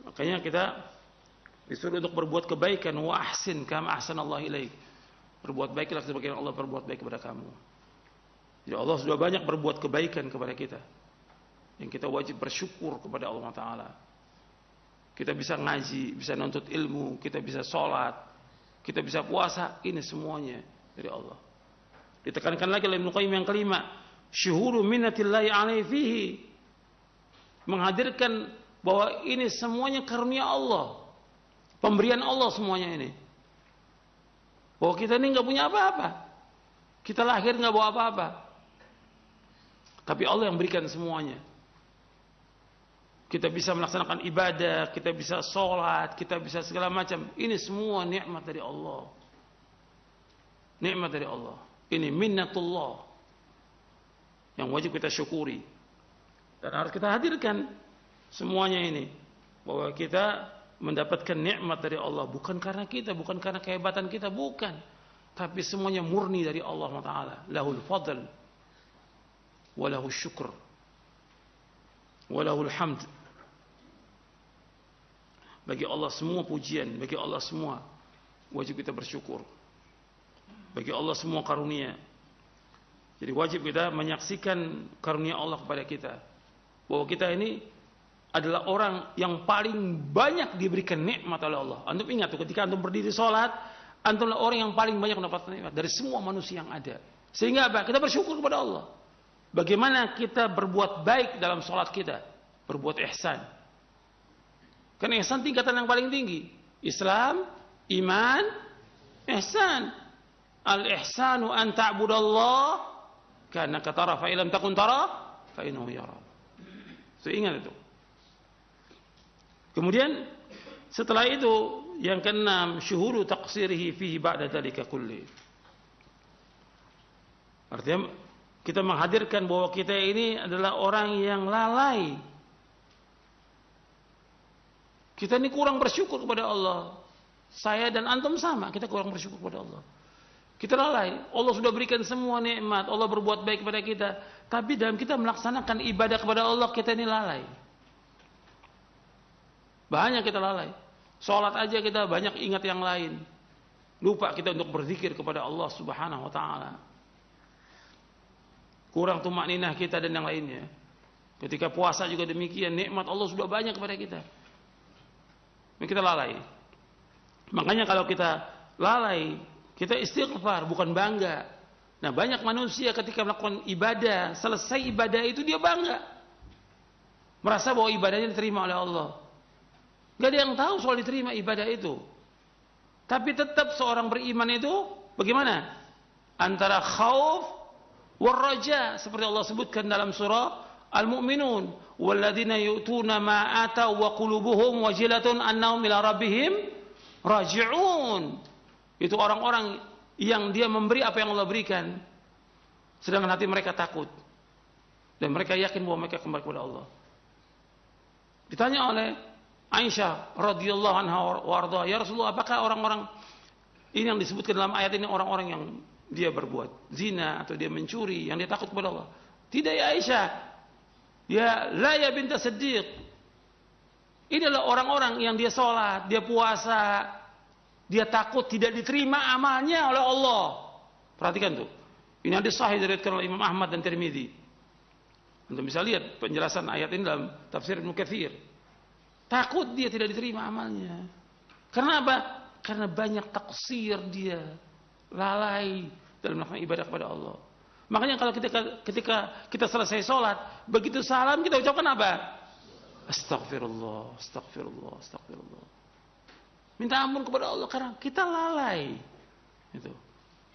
Makanya kita disuruh untuk berbuat kebaikan. Wa ahsin kama ahsanallahu ilaik. Berbuat baiklah sebagaimana Allah berbuat baik kepada kamu. Jadi Allah sudah banyak berbuat kebaikan kepada kita. Yang kita wajib bersyukur kepada Allah Ta'ala. Kita bisa ngaji, bisa nuntut ilmu, kita bisa sholat, kita bisa puasa. Ini semuanya dari Allah. Ditekankan lagi oleh Ibnu Qayyim yang kelima, syuhuru minnatillahi alaihi fihi, menghadirkan bahwa ini semuanya karunia Allah, pemberian Allah semuanya ini. Bahwa kita ini nggak punya apa-apa, kita lahir nggak bawa apa-apa, tapi Allah yang berikan semuanya. Kita bisa melaksanakan ibadah, kita bisa sholat, kita bisa segala macam. Ini semua nikmat dari Allah. Nikmat dari Allah. Ini minnatullah yang wajib kita syukuri. Dan harus kita hadirkan semuanya ini. Bahwa kita mendapatkan nikmat dari Allah. Bukan karena kita, bukan karena kehebatan kita, bukan. Tapi semuanya murni dari Allah Ta'ala. Lahul fadl. Walahul syukur. Walahul hamd. Bagi Allah semua pujian, bagi Allah semua wajib kita bersyukur. Bagi Allah semua karunia. Jadi wajib kita menyaksikan karunia Allah kepada kita. Bahwa kita ini adalah orang yang paling banyak diberikan nikmat oleh Allah. Antum ingat tuh ketika antum berdiri sholat, antum adalah orang yang paling banyak mendapatkan nikmat dari semua manusia yang ada. Sehingga apa? Kita bersyukur kepada Allah. Bagaimana kita berbuat baik dalam sholat kita, berbuat ihsan. Karena ihsan tingkatan yang paling tinggi. Islam, iman, ihsan. Al-ihsanu an ta'budallah kana katara fa ilam takun tara fa innahu yara. So ingat itu. Kemudian setelah itu yang keenam, syuhudu taqsirihi fihi ba'da dzalika kulli. Artinya kita menghadirkan bahwa kita ini adalah orang yang lalai. Kita ini kurang bersyukur kepada Allah. Saya dan antum sama, kita kurang bersyukur kepada Allah. Kita lalai. Allah sudah berikan semua nikmat, Allah berbuat baik kepada kita, tapi dalam kita melaksanakan ibadah kepada Allah, kita ini lalai. Banyak kita lalai. Salat aja kita banyak ingat yang lain. Lupa kita untuk berzikir kepada Allah Subhanahu wa taala. Kurang tumakninah kita dan yang lainnya. Ketika puasa juga demikian, nikmat Allah sudah banyak kepada kita. Dan kita lalai. Makanya kalau kita lalai, kita istighfar, bukan bangga. Nah, banyak manusia ketika melakukan ibadah, selesai ibadah itu dia bangga. Merasa bahwa ibadahnya diterima oleh Allah. Gak ada yang tahu soal diterima ibadah itu. Tapi tetap seorang beriman itu bagaimana? Antara khauf war raja, seperti Allah sebutkan dalam surah Al-Mu'minun, walladzina yu'tuna ma atau wa qulubuhum wajilatun annahum ila rabbihim raji'un. Itu orang-orang yang dia memberi apa yang Allah berikan, sedangkan hati mereka takut dan mereka yakin bahwa mereka kembali kepada Allah. Ditanya oleh Aisyah radhiyallahu anha warda, ya Rasulullah, apakah orang-orang ini yang disebutkan dalam ayat ini orang-orang yang dia berbuat zina atau dia mencuri, yang dia takut kepada Allah? Tidak ya Aisyah. Ya la ya binta Siddiq. Ini adalah orang-orang yang dia sholat, dia puasa, dia takut tidak diterima amalnya oleh Allah. Perhatikan tuh. Ini hadis sahih diriwayatkan oleh Imam Ahmad dan Tirmidzi. Anda bisa lihat penjelasan ayat ini dalam tafsir Ibnu Katsir. Takut dia tidak diterima amalnya. Karena apa? Karena banyak taksir dia, lalai dalam melakukan ibadah kepada Allah. Makanya kalau ketika kita selesai sholat, begitu salam kita ucapkan apa? Astagfirullah, astagfirullah, astagfirullah. Minta ampun kepada Allah karena kita lalai. Itu.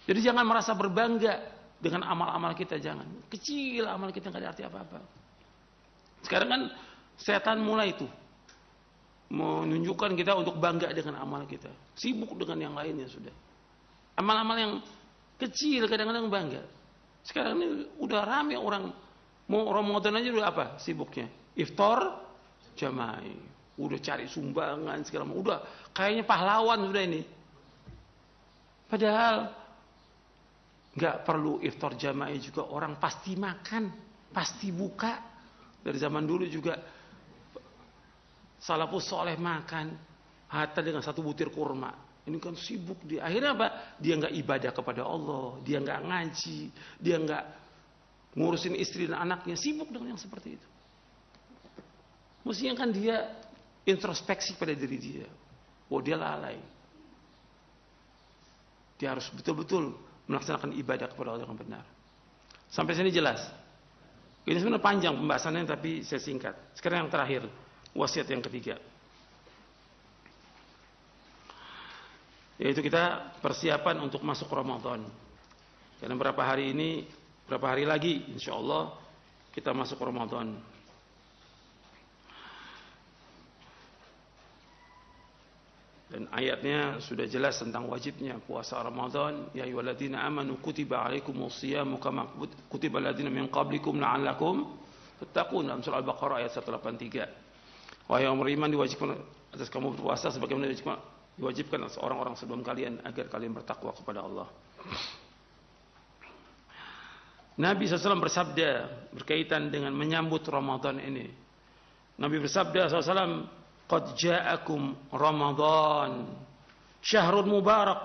Jadi jangan merasa berbangga dengan amal-amal kita, jangan. Kecil amal kita nggak ada arti apa-apa. Sekarang kan setan mulai tuh menunjukkan kita untuk bangga dengan amal kita, sibuk dengan yang lainnya sudah. Amal-amal yang kecil kadang-kadang bangga. Sekarang ini udah rame orang mau Ramadan aja udah apa sibuknya? Iftar jama'i, udah cari sumbangan segala macam, udah kayaknya pahlawan sudah ini. Padahal nggak perlu iftar jama'i juga, orang pasti makan, pasti buka. Dari zaman dulu juga salafus soleh makan hatta dengan satu butir kurma. Ini kan sibuk dia. Akhirnya apa? Dia nggak ibadah kepada Allah, dia nggak ngaji, dia nggak ngurusin istri dan anaknya, sibuk dengan yang seperti itu. Mestinya kan dia introspeksi pada diri dia. Oh, dia lalai. Dia harus betul-betul melaksanakan ibadah kepada Allah yang benar. Sampai sini jelas. Ini sebenarnya panjang pembahasannya, tapi saya singkat. Sekarang yang terakhir. Wasiat yang ketiga, yaitu kita persiapan untuk masuk Ramadan. Karena berapa hari lagi insya Allah kita masuk Ramadan. Dan ayatnya sudah jelas tentang wajibnya puasa Ramadan. Ya ayyuhalladzina amanu kutiba alaikumus-syamu kama kutiba alladzina min qablikum la'allakum tattaqun, dalam surah Al-Baqarah ayat 183. Wahai orang beriman, diwajibkan atas kamu berpuasa sebagaimana diwajibkan atas orang-orang sebelum kalian agar kalian bertakwa kepada Allah. Nabi SAW bersabda berkaitan dengan menyambut Ramadan ini. Nabi bersabda SAW, "Qad ja'akum Ramadan, syahrun mubarak,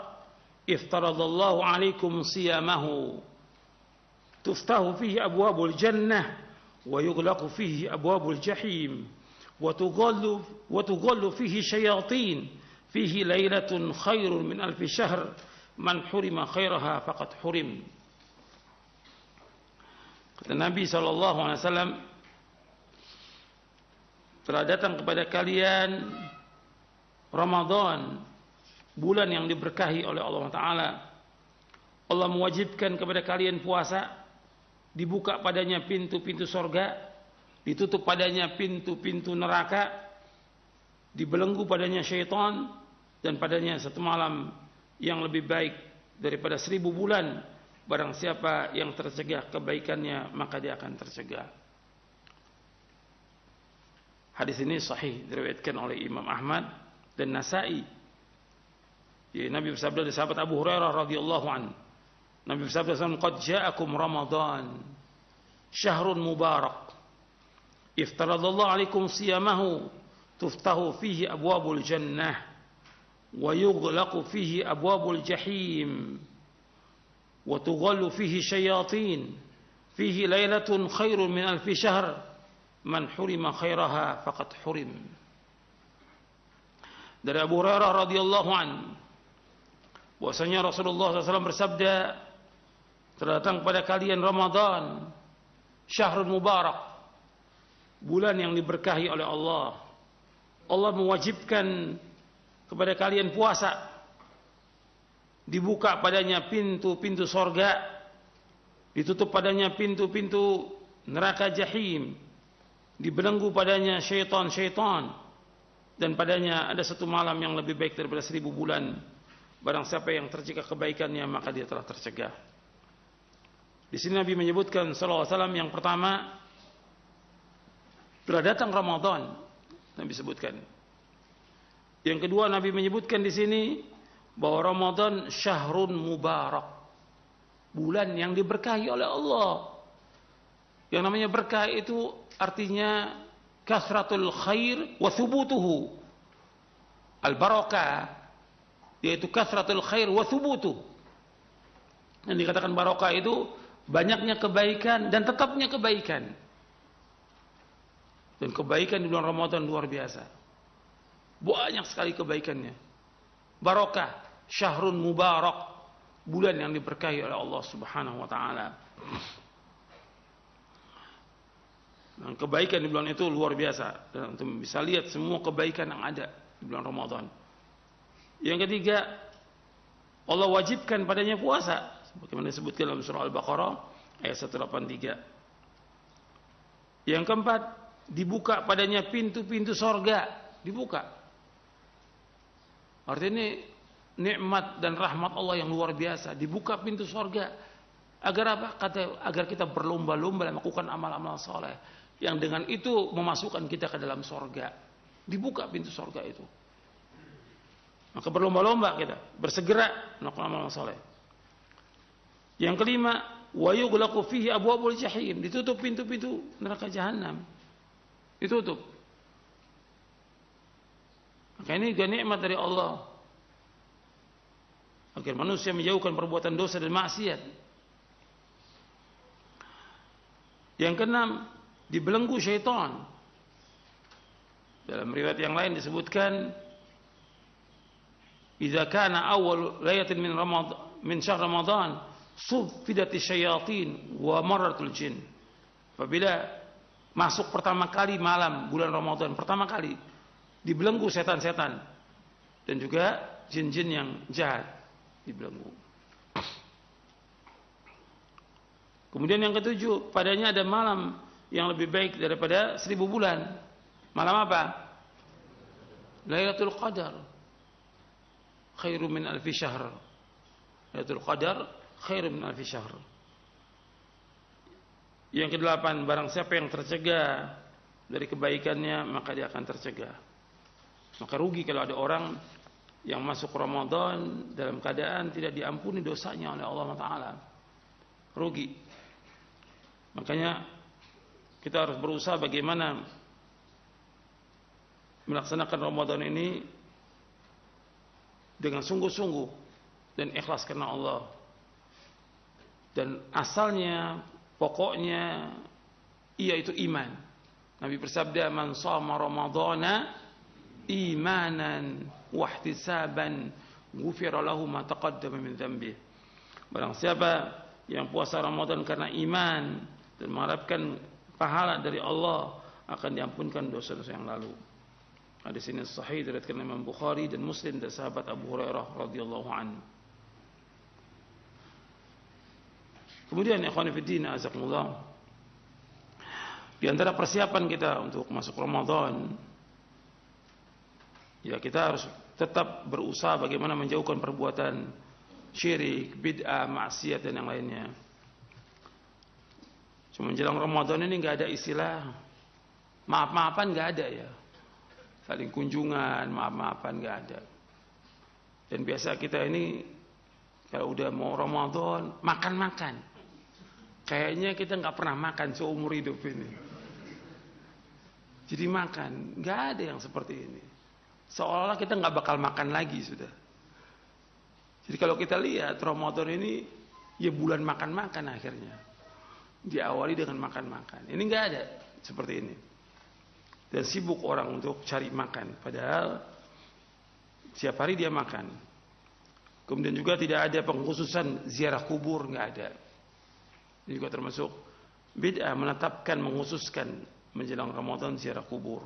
iftaradallahu alaikum siyamahu, tuftahu fihi abwabul jannah, wa yughlaqu fihi abwabul jahim. وتغل فيه شياطين فيه ليلة خير من ألف شهر من حرم خيرها فقد حرم." Kata Nabi SAW, telah datang kepada kalian Ramadan, bulan yang diberkahi oleh Allah Ta'ala. Allah mewajibkan kepada kalian puasa, dibuka padanya pintu-pintu sorga, ditutup padanya pintu-pintu neraka. dibelenggu padanya syaitan, dan padanya satu malam yang lebih baik daripada 1000 bulan. Barang siapa yang tercegah kebaikannya, maka dia akan tercegah. Hadis ini sahih, diriwayatkan oleh Imam Ahmad dan Nasa'i. Ya, Nabi bersabda dari sahabat Abu Hurairah radhiyallahu anhu. Nabi bersabda, "Qad ja'akum Ramadan, syahrun mubarak. Iftaradallahu 'alaikum siyamahu, tuftahu fihi abwabul jannah, wa yughlaqu fihi abwabul jahim, wa tughallu fihi syayatin. Fihi lailatun khairun min alfi syahr. Man hurima khairaha faqad hurim." Dari Abu Hurairah radhiyallahu anhu, bahwasanya Rasulullah SAW bersabda, terdatang pada kalian Ramadan, syahrul mubarak, bulan yang diberkahi oleh Allah. Allah mewajibkan kepada kalian puasa, dibuka padanya pintu-pintu sorga, ditutup padanya pintu-pintu neraka jahim, dibelenggu padanya syaitan-syaitan, dan padanya ada satu malam yang lebih baik daripada 1000 bulan. Barang siapa yang tercegah kebaikannya, maka dia telah tercegah. Di sini Nabi menyebutkan sallallahu alaihi wasallam, yang pertama, telah datang Ramadan, Nabi sebutkan. Yang kedua, Nabi menyebutkan di sini bahwa Ramadan syahrun mubarak, bulan yang diberkahi oleh Allah. Yang namanya berkah itu artinya kasratul khair wa thubutuhu. Al-barakah yaitu kasratul khair wa thubutuh. Yang dikatakan barokah itu banyaknya kebaikan dan tetapnya kebaikan. Dan kebaikan di bulan Ramadan luar biasa. Banyak sekali kebaikannya. Barokah, syahrun mubarak, bulan yang diberkahi oleh Allah Subhanahu wa taala. Dan kebaikan di bulan itu luar biasa. Dan untuk bisa lihat semua kebaikan yang ada di bulan Ramadan. Yang ketiga, Allah wajibkan padanya puasa, sebagaimana disebutkan dalam surah Al-Baqarah ayat 183. Yang keempat, dibuka padanya pintu-pintu sorga, dibuka. Artinya nikmat dan rahmat Allah yang luar biasa, dibuka pintu sorga. Agar apa? Agar kita berlomba-lomba melakukan amal-amal soleh, yang dengan itu memasukkan kita ke dalam sorga. Dibuka pintu sorga itu. Maka berlomba-lomba kita, bersegera melakukan amal saleh. Yang kelima, wa yughlaqu fihi abwabul jahim, ditutup pintu-pintu neraka jahanam. Ditutup. Maka ini juga nikmat dari Allah, agar manusia menjauhkan perbuatan dosa dan maksiat. Yang keenam, dibelenggu syaitan. Dalam riwayat yang lain disebutkan, idza kana awal layatin min syahr Ramadan sufidati syayatin wa maratul jin. Apabila masuk pertama kali malam bulan Ramadan, pertama kali dibelenggu setan-setan dan juga jin-jin yang jahat dibelenggu. Kemudian yang ketujuh, padanya ada malam yang lebih baik daripada 1000 bulan. Malam apa? Lailatul Qadar. Khairu min alfi syahr. Lailatul Qadar khairu min alfi syahr. Yang kedelapan, barang siapa yang tercegah dari kebaikannya, maka dia akan tercegah. Maka rugi kalau ada orang yang masuk Ramadan dalam keadaan tidak diampuni dosanya oleh Allah Ta'ala. Rugi. Makanya kita harus berusaha bagaimana melaksanakan Ramadan ini dengan sungguh-sungguh dan ikhlas karena Allah. Dan asalnya, pokoknya, ia itu iman. Nabi bersabda, man shama ramadhana imanan wahtisaban ghufira lahu ma taqaddama min dhanbi. Barang siapa yang puasa Ramadan karena iman dan mengharapkan pahala dari Allah, akan diampunkan dosa-dosa yang lalu. Hadis ini sahih diriwayatkan Imam Bukhari dan Muslim dari sahabat Abu Hurairah radhiyallahu anhu. Kemudian ikhwan fillah azakumullah, di antara persiapan kita untuk masuk Ramadan Ya kita harus tetap berusaha bagaimana menjauhkan perbuatan syirik, bid'ah, maksiat dan yang lainnya. Cuma menjelang Ramadan ini nggak ada istilah maaf-maafan, nggak ada ya. Saling kunjungan, maaf-maafan nggak ada. Dan biasa kita ini kalau udah mau Ramadan makan-makan. Kayaknya kita nggak pernah makan seumur hidup ini. Jadi makan, nggak ada yang seperti ini. Seolah-olah kita nggak bakal makan lagi sudah. Jadi kalau kita lihat Ramadan ini ya bulan makan-makan akhirnya. Diawali dengan makan-makan. Ini nggak ada seperti ini. Dan sibuk orang untuk cari makan. Padahal setiap hari dia makan. Kemudian juga tidak ada pengkhususan ziarah kubur, nggak ada. Ini juga termasuk bid'ah menetapkan, mengkhususkan menjelang Ramadan ziarah kubur.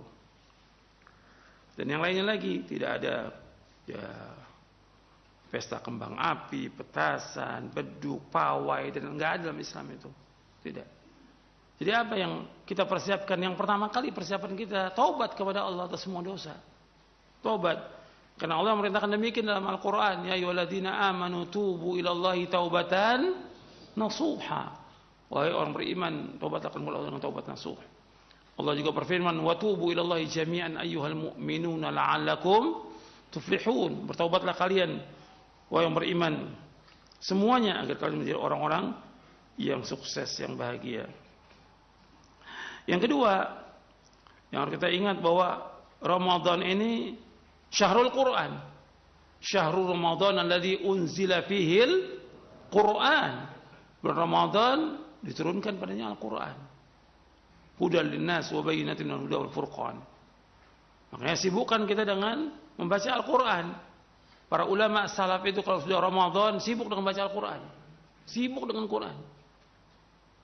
Dan yang lainnya lagi tidak ada ya pesta kembang api, petasan, beduk, pawai dan enggak ada dalam Islam itu. Tidak. Jadi apa yang kita persiapkan? Yang pertama kali persiapan kita taubat kepada Allah atas semua dosa. Taubat. Karena Allah merintahkan demikian dalam Al-Qur'an, ya ayyuhalladzina amanu tubu ilallahi taubatan nasuha. Wahai orang beriman, taubatlah kepada Allah dengan taubat nasuh. Allah juga berfirman, "Wa tubu ilallahi jami'an ayyuhal mu'minuna la'allakum tuflihun." Bertaubatlah kalian wahai yang beriman semuanya agar kalian menjadi orang-orang yang sukses, yang bahagia. Yang kedua, yang harus kita ingat bahwa Ramadan ini syahrul Quran. Syahrul Ramadan alladzi unzila fihil Quran. Bulan Ramadan diturunkan padanya Al-Quran. Hudal linnas wa bayyinatin minal huda wal furqan. Makanya sibukkan kita dengan membaca Al-Quran. Para ulama salaf itu kalau sudah Ramadan sibuk dengan baca Al-Quran. Sibuk dengan Quran.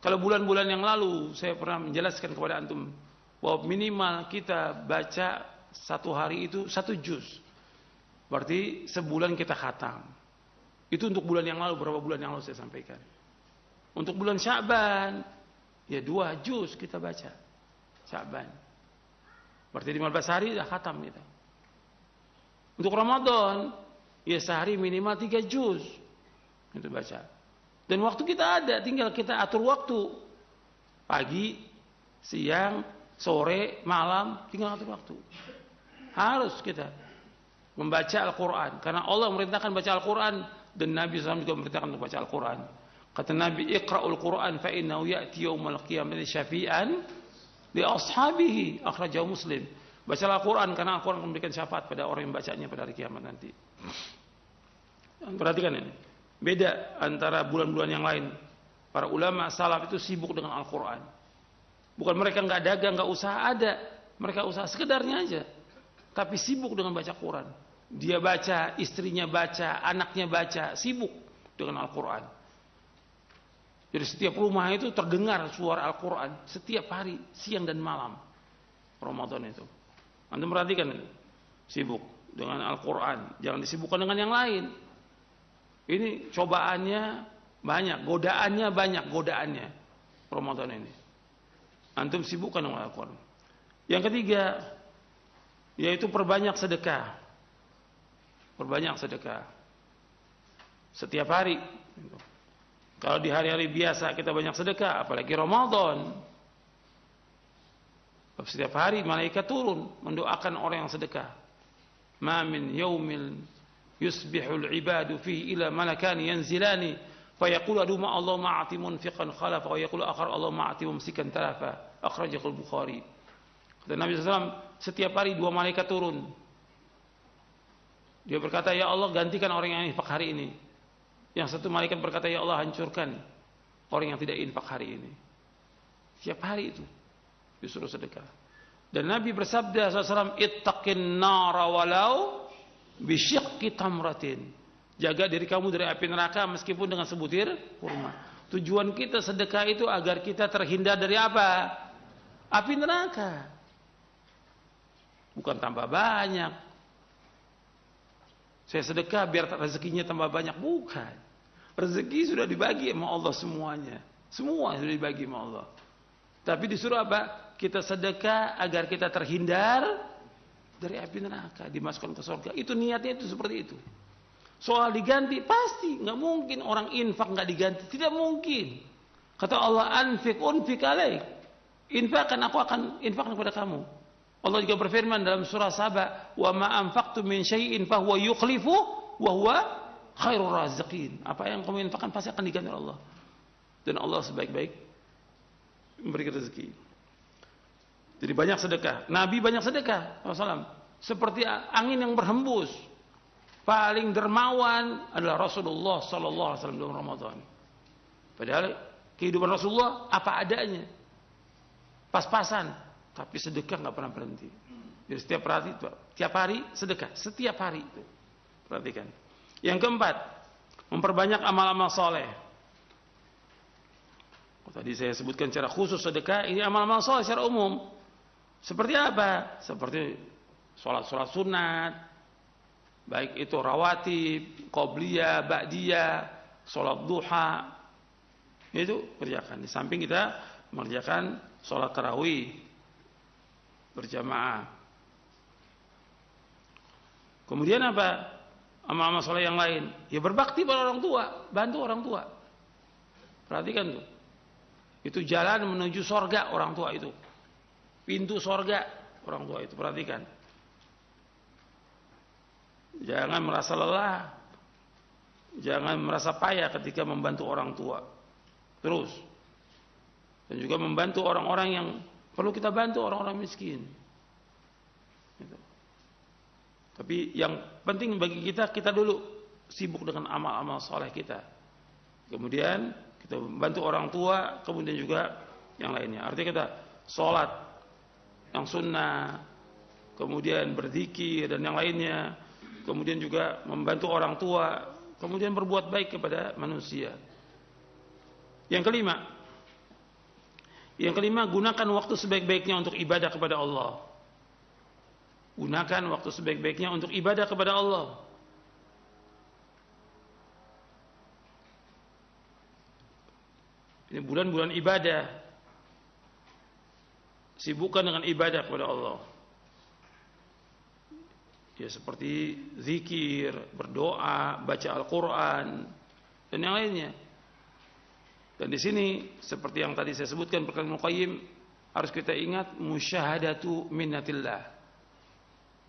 Kalau bulan-bulan yang lalu saya pernah menjelaskan kepada antum bahwa minimal kita baca satu hari itu 1 juz. Berarti sebulan kita khatam. Itu untuk bulan yang lalu, berapa bulan yang lalu saya sampaikan. Untuk bulan Sya'ban ya 2 juz kita baca Sya'ban. Berarti 15 hari dah khatam kita. Untuk Ramadan ya sehari minimal 3 juz kita baca. Dan waktu kita ada, tinggal kita atur waktu. Pagi, siang, sore, malam, tinggal atur waktu. Harus kita membaca Al-Quran. Karena Allah memerintahkan baca Al-Quran. Dan Nabi SAW juga memerintahkan untuk baca Al-Quran. Kata Nabi, "Iqra'ul Quran fa innahu ya'ti yaumal qiyamati syafi'an li ashabihi." Akhrajahu Muslim. Bacalah Al-Quran karena Al-Quran memberikan syafaat pada orang yang bacanya pada hari kiamat nanti. Perhatikan ini. Beda antara bulan-bulan yang lain. Para ulama salaf itu sibuk dengan Al-Quran. Bukan mereka nggak dagang, nggak usaha, ada. Mereka usaha sekedarnya aja. Tapi sibuk dengan baca Quran. Dia baca, istrinya baca, anaknya baca, sibuk dengan Al-Quran. Jadi setiap rumah itu terdengar suara Al-Quran setiap hari, siang dan malam. Ramadan itu. Anda perhatikan ini. Sibuk dengan Al-Quran. Jangan disibukkan dengan yang lain. Ini cobaannya banyak, godaannya banyak, godaannya. Ramadan ini. Antum sibukkan dengan Al-Quran. Yang ketiga, yaitu perbanyak sedekah. Perbanyak sedekah. Setiap hari. Kalau di hari-hari biasa kita banyak sedekah, apalagi Ramadan. Setiap hari malaikat turun mendoakan orang yang sedekah. Ma min yaumil yusbihul ibadu fihi ila malakani yanzilani fayaqulu aduma Allah ma'ati munfiqan khalafa wa yaqulu akhar Allah ma'ati mumsikan talafa. Akhrajahu Bukhari. Kata Nabi SAW, setiap hari 2 malaikat turun. Dia berkata, ya Allah gantikan orang yang infak hari ini. Yang satu malaikat berkata, ya Allah hancurkan orang yang tidak infak hari ini. Setiap hari itu disuruh sedekah. Dan Nabi bersabda SAW, ittaqin nara walau bisyiqqi tamratin. Jaga diri kamu dari api neraka meskipun dengan sebutir kurma. Tujuan kita sedekah itu agar kita terhindar dari apa? Api neraka. Bukan tambah banyak. Saya sedekah biar rezekinya tambah banyak. Bukan. Rezeki sudah dibagi sama Allah semuanya. Semua sudah dibagi sama Allah. Tapi disuruh apa? Kita sedekah agar kita terhindar dari api neraka, dimasukkan ke surga. Itu niatnya itu seperti itu. Soal diganti, pasti nggak mungkin orang infak nggak diganti, tidak mungkin. Kata Allah, anfik unfik alaik, infakkan, aku akan infakkan kepada kamu. Allah juga berfirman dalam surah Saba, wa ma anfaqtum min syai'in fahuwa yukhlifu wa huwa khairur raziqin. Apa yang kamu infakkan pasti akan diganti oleh Allah. Dan Allah sebaik-baik memberi rezeki. Jadi banyak sedekah. Nabi banyak sedekah, Rasulullah. Seperti angin yang berhembus. Paling dermawan adalah Rasulullah sallallahu alaihi wasallam dalam Ramadan. Padahal kehidupan Rasulullah apa adanya. Pas-pasan, tapi sedekah enggak pernah berhenti. Jadi setiap hari sedekah, setiap hari itu. Perhatikan. Yang keempat, memperbanyak amal-amal soleh. Tadi saya sebutkan secara khusus sedekah, ini amal-amal soleh secara umum. Seperti apa? Seperti sholat-sholat sunat, baik itu rawatib, qobliyah, ba'diyah, sholat duha, itu kerjakan. Di samping kita mengerjakan sholat tarawih berjamaah. Kemudian apa? Amal-amal soleh yang lain, ya berbakti pada orang tua, bantu orang tua. Perhatikan tuh, itu jalan menuju sorga orang tua itu, pintu sorga orang tua itu. Perhatikan, jangan merasa lelah, jangan merasa payah ketika membantu orang tua. Terus, dan juga membantu orang-orang yang perlu kita bantu, orang-orang miskin. Gitu. Tapi yang penting bagi kita dulu sibuk dengan amal-amal soleh kita. Kemudian kita bantu orang tua, kemudian juga yang lainnya. Artinya kita sholat yang sunnah, kemudian berzikir dan yang lainnya. Kemudian juga membantu orang tua, kemudian berbuat baik kepada manusia. Yang kelima, gunakan waktu sebaik-baiknya untuk ibadah kepada Allah. Gunakan waktu sebaik-baiknya untuk ibadah kepada Allah. Ini bulan-bulan ibadah. Sibukkan dengan ibadah kepada Allah. Ya seperti zikir, berdoa, baca Al-Quran, dan yang lainnya. Dan di sini seperti yang tadi saya sebutkan perkataan Ibnu Qayyim, harus kita ingat musyahadatu minnatillah.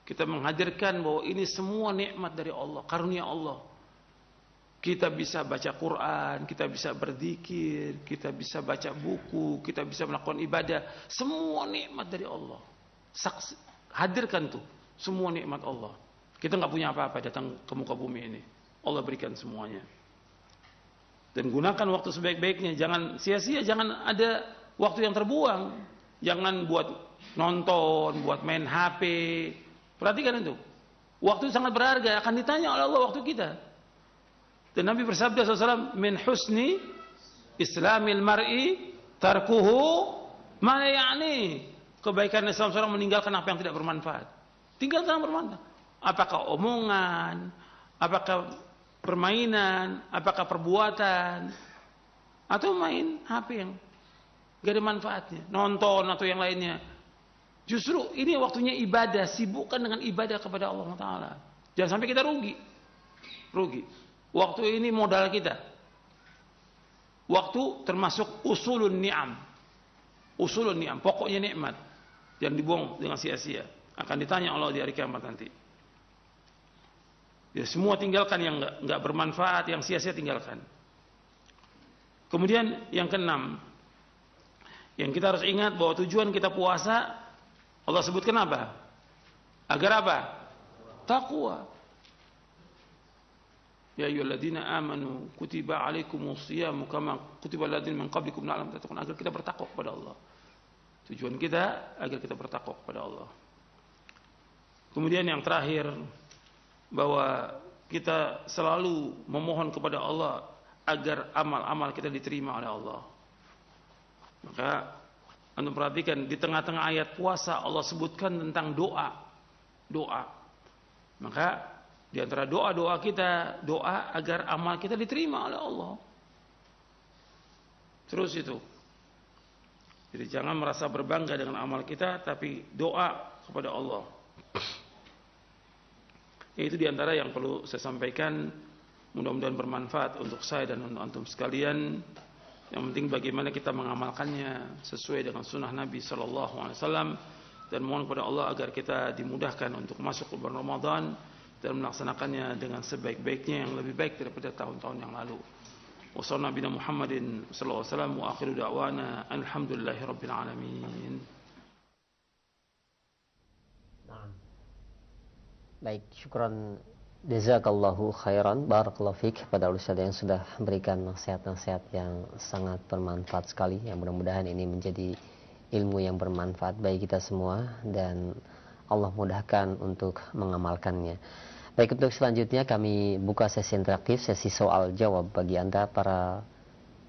Kita menghadirkan bahwa ini semua nikmat dari Allah, karunia Allah. Kita bisa baca Quran, kita bisa berzikir, kita bisa baca buku, kita bisa melakukan ibadah, semua nikmat dari Allah. Hadirkan tuh semua nikmat Allah. Kita nggak punya apa-apa datang ke muka bumi ini. Allah berikan semuanya. Dan gunakan waktu sebaik-baiknya. Jangan sia-sia, jangan ada waktu yang terbuang. Jangan buat nonton, buat main HP. Perhatikan itu. Waktu sangat berharga, akan ditanya oleh Allah waktu kita. Dan Nabi bersabda SAW, min husni islamil mar'i tarkuhu ma ya'ni. Kebaikan Islam seorang meninggalkan apa yang tidak bermanfaat. Tinggalkan yang bermanfaat. Apakah omongan, apakah permainan, apakah perbuatan, atau main HP yang gak ada manfaatnya, nonton atau yang lainnya. Justru ini waktunya ibadah, sibukkan dengan ibadah kepada Allah Ta'ala. Jangan sampai kita rugi. Waktu ini modal kita. Waktu termasuk usulun ni'am. Pokoknya nikmat. Jangan dibuang dengan sia-sia. Akan ditanya Allah di hari kiamat nanti. Ya, semua tinggalkan yang enggak bermanfaat, yang sia-sia tinggalkan. Kemudian yang keenam, yang kita harus ingat bahwa tujuan kita puasa, Allah sebutkan apa? Agar apa? Taqwa. Ya ayyuhalladzina amanu kutiba alaikumus shiyamu kama kutiba alladzina min qablikum la'allakum tattaqun. Agar kita bertakwa kepada Allah. Tujuan kita agar kita bertakwa kepada Allah. Kemudian yang terakhir, bahwa kita selalu memohon kepada Allah agar amal-amal kita diterima oleh Allah. Maka anda perhatikan di tengah-tengah ayat puasa Allah sebutkan tentang doa. Maka di antara doa-doa kita, doa agar amal kita diterima oleh Allah. Terus itu. Jadi jangan merasa berbangga dengan amal kita, tapi doa kepada Allah. Itu diantara yang perlu saya sampaikan. Mudah-mudahan bermanfaat untuk saya dan untuk antum sekalian. Yang penting bagaimana kita mengamalkannya sesuai dengan sunnah Nabi Sallallahu Alaihi Wasallam, dan mohon kepada Allah agar kita dimudahkan untuk masuk ke bulan Ramadan dan melaksanakannya dengan sebaik-baiknya, yang lebih baik daripada tahun-tahun yang lalu. Wassallallahu Nabi Muhammadin sallallahu alaihi wasallam wa akhiru da'wana alhamdulillahirabbil alamin. Baik, syukran jazakallahu khairan, barakallahu fiik kepada Ustaz yang sudah memberikan nasihat-nasihat yang sangat bermanfaat sekali. Yang mudah-mudahan ini menjadi ilmu yang bermanfaat bagi kita semua dan Allah mudahkan untuk mengamalkannya. Baik, untuk selanjutnya kami buka sesi interaktif, sesi soal jawab bagi Anda para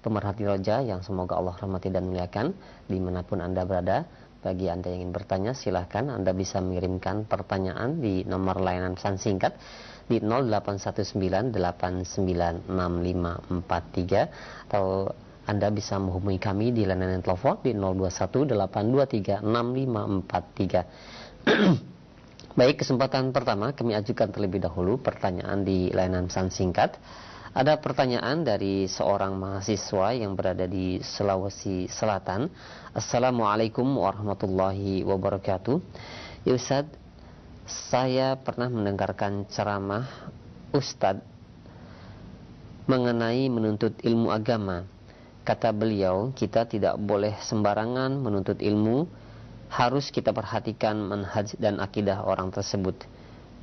pemerhati roja yang semoga Allah rahmati dan muliakan dimanapun Anda berada. Bagi Anda yang ingin bertanya, silahkan Anda bisa mengirimkan pertanyaan di nomor layanan pesan singkat di 0819896543, atau Anda bisa menghubungi kami di layanan telepon di 0218236543. Baik, kesempatan pertama kami ajukan terlebih dahulu pertanyaan di layanan pesan singkat. Ada pertanyaan dari seorang mahasiswa yang berada di Sulawesi Selatan. Assalamualaikum warahmatullahi wabarakatuh. Ya Ustaz, saya pernah mendengarkan ceramah Ustadz mengenai menuntut ilmu agama. Kata beliau, kita tidak boleh sembarangan menuntut ilmu, harus kita perhatikan manhaj dan akidah orang tersebut.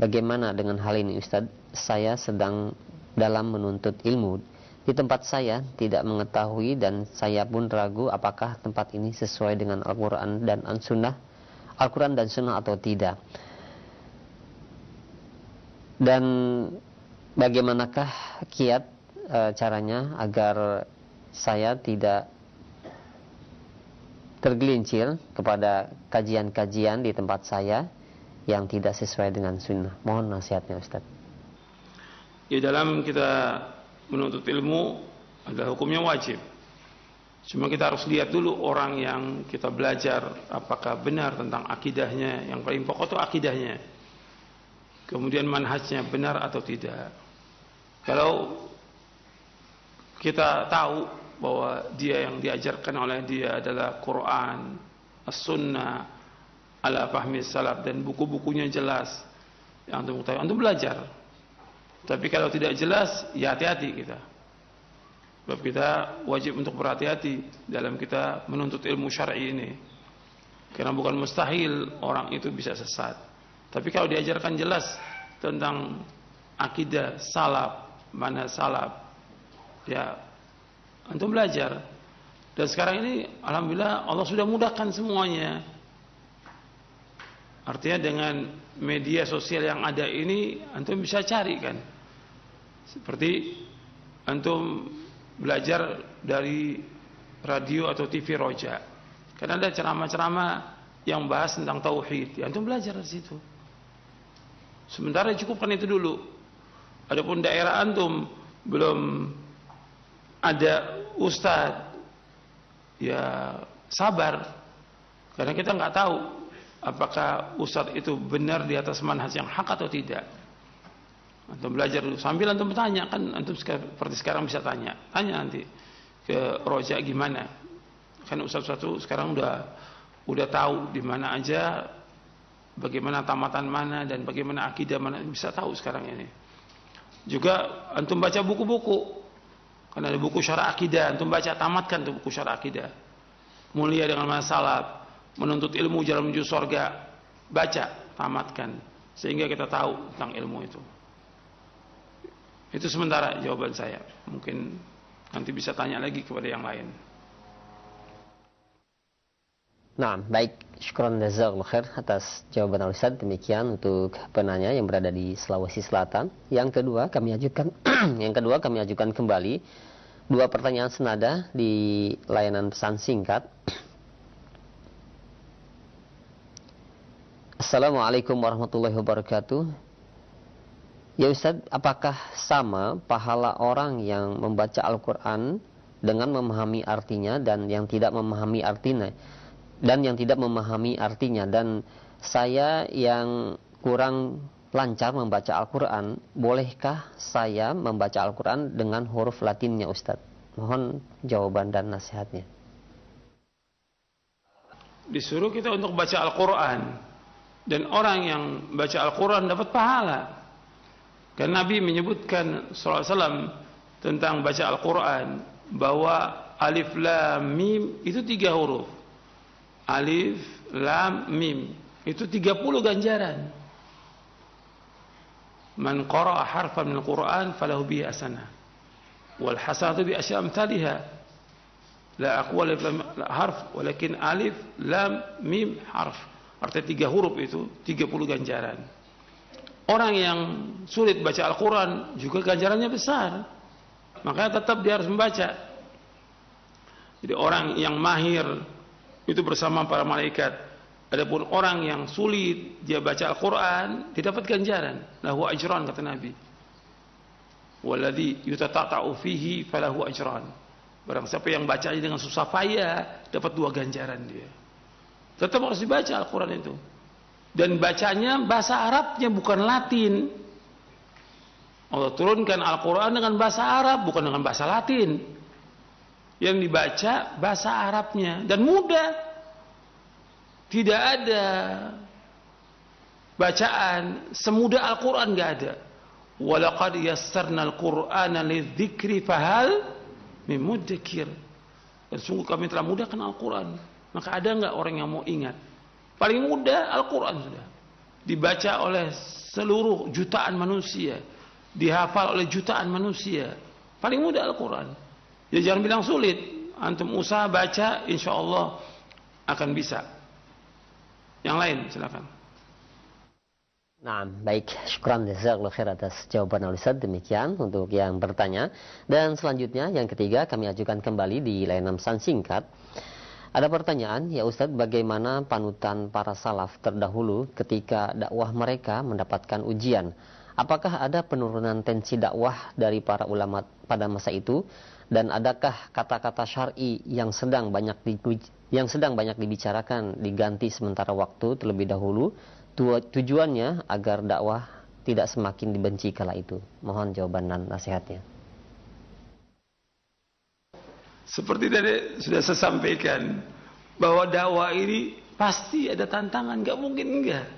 Bagaimana dengan hal ini Ustaz? Saya sedang dalam menuntut ilmu. Di tempat saya tidak mengetahui dan saya pun ragu apakah tempat ini sesuai dengan Al-Quran dan Sunnah atau tidak. Dan bagaimanakah kiat caranya agar saya tidak tergelincir kepada kajian-kajian di tempat saya yang tidak sesuai dengan sunnah? Mohon nasihatnya Ustaz. Di dalam kita menuntut ilmu adalah hukumnya wajib. Cuma kita harus lihat dulu orang yang kita belajar apakah benar tentang akidahnya. Yang paling pokok itu akidahnya. Kemudian manhajnya benar atau tidak. Kalau kita tahu bahwa dia yang diajarkan oleh dia adalah Quran, As-Sunnah, ala fahmi salaf, dan buku-bukunya jelas, yang antum belajar. Tapi kalau tidak jelas, ya hati-hati kita. Sebab kita wajib untuk berhati-hati dalam kita menuntut ilmu syar'i ini. Karena bukan mustahil orang itu bisa sesat. Tapi kalau diajarkan jelas tentang akidah salaf, mana salaf, ya antum belajar. Dan sekarang ini alhamdulillah Allah sudah mudahkan semuanya. Artinya dengan media sosial yang ada ini antum bisa cari kan. Seperti antum belajar dari radio atau TV Roja. Karena ada ceramah-ceramah yang bahas tentang tauhid. Ya, antum belajar di situ. Sementara cukupkan itu dulu. Adapun daerah antum belum ada ustadz, ya sabar, karena kita nggak tahu apakah ustadz itu benar di atas manhaj yang hak atau tidak. Antum belajar dulu sambil antum bertanya, kan antum seperti sekarang bisa tanya nanti ke Roja gimana, kan ustadz itu sekarang udah tahu di mana aja, bagaimana tamatan mana dan bagaimana akidah mana, bisa tahu sekarang ini. Juga antum baca buku-buku. Karena ada buku syarah akidah, antum baca, tamatkan tuh buku syarah akidah. Mulia dengan masalah, menuntut ilmu jalan menuju surga, baca, tamatkan, sehingga kita tahu tentang ilmu itu. Itu sementara jawaban saya. Mungkin nanti bisa tanya lagi kepada yang lain. Nah, baik, syukran jazakallahu khair atas jawaban Ustaz. Demikian untuk penanya yang berada di Sulawesi Selatan. Yang kedua kami ajukan kembali dua pertanyaan senada di layanan pesan singkat. Assalamualaikum warahmatullahi wabarakatuh. Ya Ustaz, apakah sama pahala orang yang membaca Al-Quran dengan memahami artinya dan yang tidak memahami artinya? Dan saya yang kurang lancar membaca Al-Quran, bolehkah saya membaca Al-Quran dengan huruf Latinnya, Ustadz? Mohon jawaban dan nasihatnya. Disuruh kita untuk baca Al-Quran, dan orang yang baca Al-Quran dapat pahala. Karena Nabi menyebutkan SAW tentang baca Al-Quran bahwa alif lam mim itu 3 huruf. Alif lam mim itu 30 ganjaran. Man qara'a harfan min al-Quran falahu bihi hasanah wal hasanatu bi asyri amsalha. La aqul alif lam harf walakin alif lam mim harf. Artinya 3 huruf itu 30 ganjaran. Orang yang sulit baca Al-Quran juga ganjarannya besar. Makanya tetap dia harus membaca. Jadi orang yang mahir itu bersama para malaikat. Adapun orang yang sulit dia baca Al-Quran, dia dapat ganjaran. Lahu ajran, kata Nabi. Walladzi yutata'u fihi falahu ajran. Barang siapa yang bacanya dengan susah payah, dapat 2 ganjaran dia. Tetap harus dibaca Al-Quran itu. Dan bacanya bahasa Arabnya, bukan Latin. Allah turunkan Al-Quran dengan bahasa Arab, bukan dengan bahasa Latin. Yang dibaca bahasa Arabnya, dan mudah. Tidak ada bacaan semudah Al-Quran, gak ada. Walaqad yassarnal Qur'ana lidzikri fahal min mudzakir. Dan sungguh kami telah mudahkan Al-Quran. Maka ada nggak orang yang mau ingat? Paling mudah Al-Quran sudah. Dibaca oleh seluruh jutaan manusia. Dihafal oleh jutaan manusia. Paling mudah Al-Quran. Ya jangan bilang sulit. Antum usaha baca, insya Allah akan bisa. Yang lain silakan. Nah, baik, syukran jazakallahu khair atas jawaban Ustaz. Demikian untuk yang bertanya. Dan selanjutnya yang ketiga kami ajukan kembali di layanan pesan singkat. Ada pertanyaan, ya Ustadz, bagaimana panutan para salaf terdahulu ketika dakwah mereka mendapatkan ujian? Apakah ada penurunan tensi dakwah dari para ulama pada masa itu? Dan adakah kata-kata syar'i yang sedang banyak dibicarakan diganti sementara waktu terlebih dahulu? Tujuannya agar dakwah tidak semakin dibenci kala itu. Mohon jawaban dan nasihatnya. Seperti tadi sudah saya sampaikan, bahwa dakwah ini pasti ada tantangan, nggak mungkin enggak.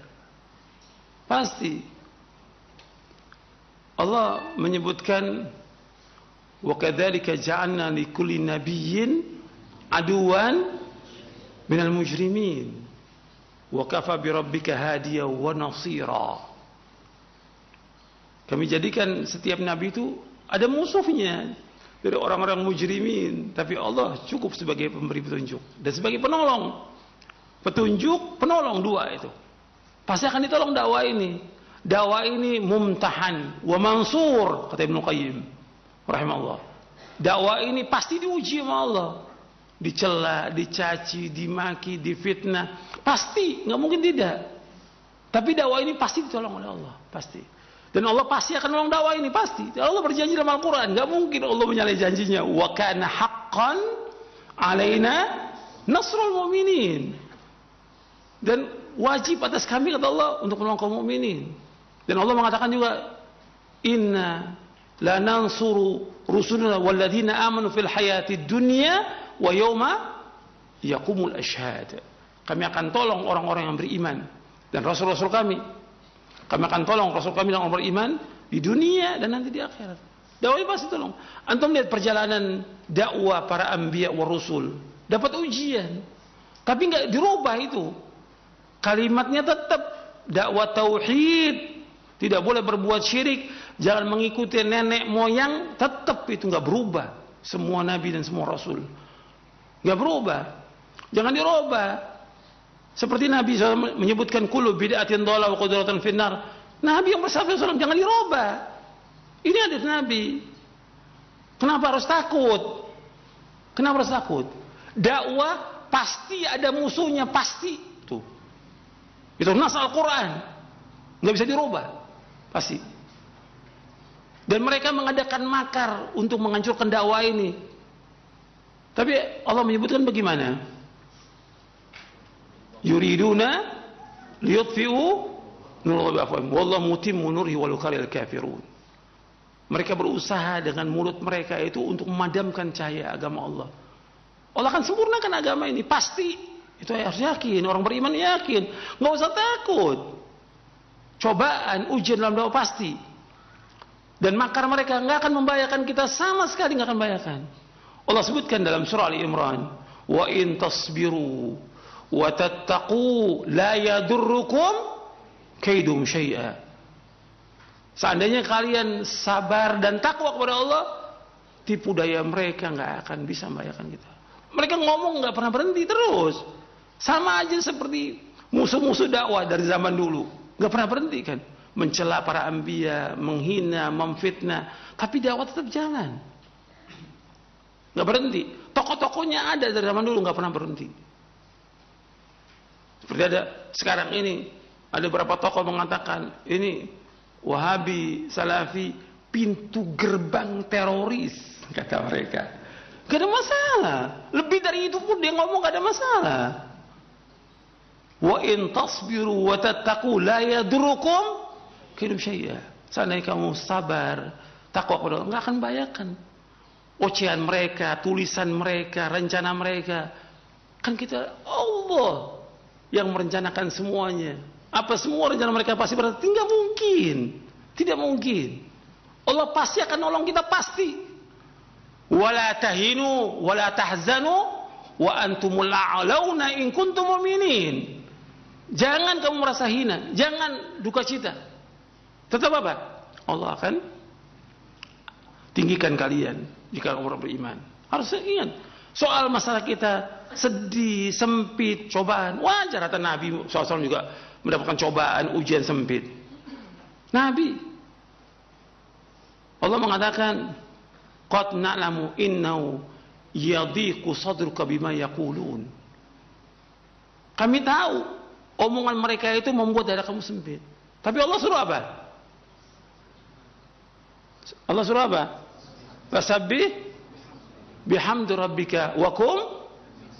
Pasti. Allah menyebutkan, wa kadzalika ja'alna likulli nabiyyin aduwan minal mujrimin wa kafa bi rabbika hadiyan wa nasira. Kami jadikan setiap nabi itu ada musuhnya dari orang-orang mujrimin, tapi Allah cukup sebagai pemberi petunjuk dan sebagai penolong. Petunjuk, penolong, 2 itu. Pasti akan ditolong dakwah ini. Dakwah ini mumtahan wa mansur, kata Ibnu Qayyim rahimahullah. Dakwah ini pasti diuji sama Allah. Dicela, dicaci, dimaki, difitnah. Pasti, nggak mungkin tidak. Tapi dakwah ini pasti ditolong oleh Allah, pasti. Dan Allah pasti akan menolong dakwah ini, pasti. Allah berjanji dalam Al-Quran, nggak mungkin Allah menyalahi janjinya. Wa kana haqqan alaina nasrul mu'minin. Dan wajib atas kami, kata Allah, untuk menolong kaum mukminin. Dan Allah mengatakan juga, inna la nansuru rusulana walladzina amanu fil hayatid dunya wa yauma yaqumul ashhad. Kami akan tolong orang-orang yang beriman dan rasul-rasul kami. Kami akan tolong Rasul kami yang beriman di dunia dan nanti di akhirat. Dakwah pasti tolong. Antum lihat perjalanan dakwah para anbiya wa rusul, dapat ujian. Tapi enggak dirubah itu. Kalimatnya tetap dakwah tauhid, tidak boleh berbuat syirik, jangan mengikuti nenek moyang, tetap itu enggak berubah. Semua nabi dan semua rasul enggak berubah. Jangan dirubah. Seperti Nabi SAW menyebutkan kullu bid'atin dhalalah wa qudratan finnar. Nabi yang bersabda SAW jangan dirubah. Ini hadis Nabi. Kenapa harus takut? Kenapa harus takut? Dakwah pasti ada musuhnya, pasti. Itu nas Al-Quran. Nggak bisa dirubah. Pasti. Dan mereka mengadakan makar untuk menghancurkan dakwah ini. Tapi Allah menyebutkan bagaimana? Yuriduna liyutfi'u Nurullah biafwahihim wallahu mutimmu nurihi walau karihal kafirun. Mereka berusaha dengan mulut mereka itu untuk memadamkan cahaya agama Allah. Allah akan sempurnakan agama ini, pasti. Itu harus yakin, orang beriman yakin. Nggak usah takut. Cobaan, ujian dalam dakwah pasti. Dan makar mereka nggak akan membahayakan kita, sama sekali nggak akan membahayakan. Allah sebutkan dalam surah Ali Imran, wa in tasbiru wa tattaqu la yadurrukum kaidum syai'a. Seandainya kalian sabar dan takwa kepada Allah, tipu daya mereka nggak akan bisa membahayakan kita. Mereka ngomong nggak pernah berhenti terus, sama aja seperti musuh-musuh dakwah dari zaman dulu, nggak pernah berhenti kan, mencela para anbiya, menghina, memfitnah, tapi dakwah tetap jalan, nggak berhenti. Tokoh-tokohnya ada dari zaman dulu, nggak pernah berhenti. Seperti ada sekarang ini, ada beberapa tokoh mengatakan ini Wahabi, Salafi, pintu gerbang teroris, kata mereka. Gak ada masalah. Lebih dari itu pun dia ngomong gak ada masalah. Wa in tasbiru wa tattaqu la yadurrukum kaidum syai'a. Seandainya kamu sabar, takwa kepada Allah, gak akan bahayakan. Ocehan mereka, tulisan mereka, rencana mereka. Kan kita Allah yang merencanakan semuanya. Apa semua rencana mereka pasti berarti? Tidak mungkin. Tidak mungkin. Allah pasti akan nolong kita, pasti. Wala tahinu wala tahzanu wa antumul a'launa in kuntum mu'minin. Jangan kamu merasa hina, jangan duka cita. Tetap apa? Allah akan tinggikan kalian jika kamu beriman. Harus ingat. Soal masalah kita sedih, sempit, cobaan, wajar. Kata Nabi SAW juga mendapatkan cobaan, ujian sempit. Nabi Allah mengatakan qad na'lamu innahu yadhiqu sadruka bima yaqulun. Kami tahu omongan mereka itu membuat dada kamu sempit. Tapi Allah suruh apa? Allah suruh apa? Fasabbih bihamdi rabbika wa kum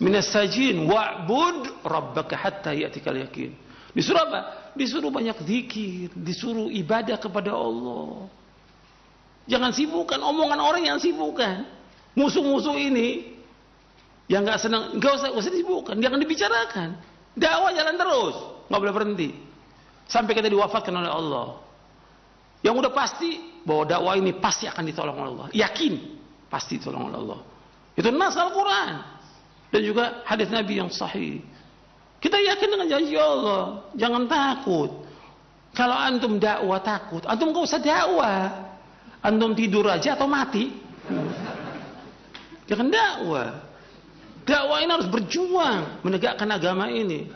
minas sajin wa'bud rabbaka hatta ya'tikal yaqin. Disuruh apa? Disuruh banyak zikir, disuruh ibadah kepada Allah. Jangan sibukkan omongan orang yang sibukkan. Musuh-musuh ini yang nggak senang, nggak usah disibukkan, jangan dibicarakan. Dakwah jalan terus, nggak boleh berhenti sampai kita diwafatkan oleh Allah. Yang udah pasti bahwa dakwah ini pasti akan ditolong oleh Allah. Yakin pasti ditolong oleh Allah. Itu nas Al-Quran dan juga hadis Nabi yang sahih. Kita yakin dengan janji Allah. Jangan takut. Kalau antum dakwah takut, antum gak usah dakwah. Antum tidur aja atau mati. Jangan dakwah. Dakwah ini harus berjuang menegakkan agama ini.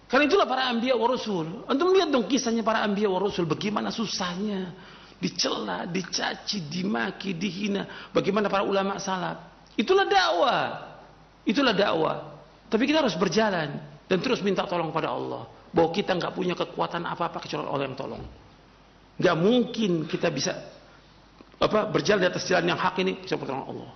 Karena itulah para anbiya wa rasul. Antum lihat dong kisahnya para anbiya wa rasul, bagaimana susahnya, dicela, dicaci, dimaki, dihina. Bagaimana para ulama salaf. Itulah dakwah. Itulah dakwah. Tapi kita harus berjalan dan terus minta tolong pada Allah. Bahwa kita nggak punya kekuatan apa-apa kecuali Allah yang tolong. Nggak mungkin kita bisa berjalan di atas jalan yang hak ini kecuali pertolongan Allah.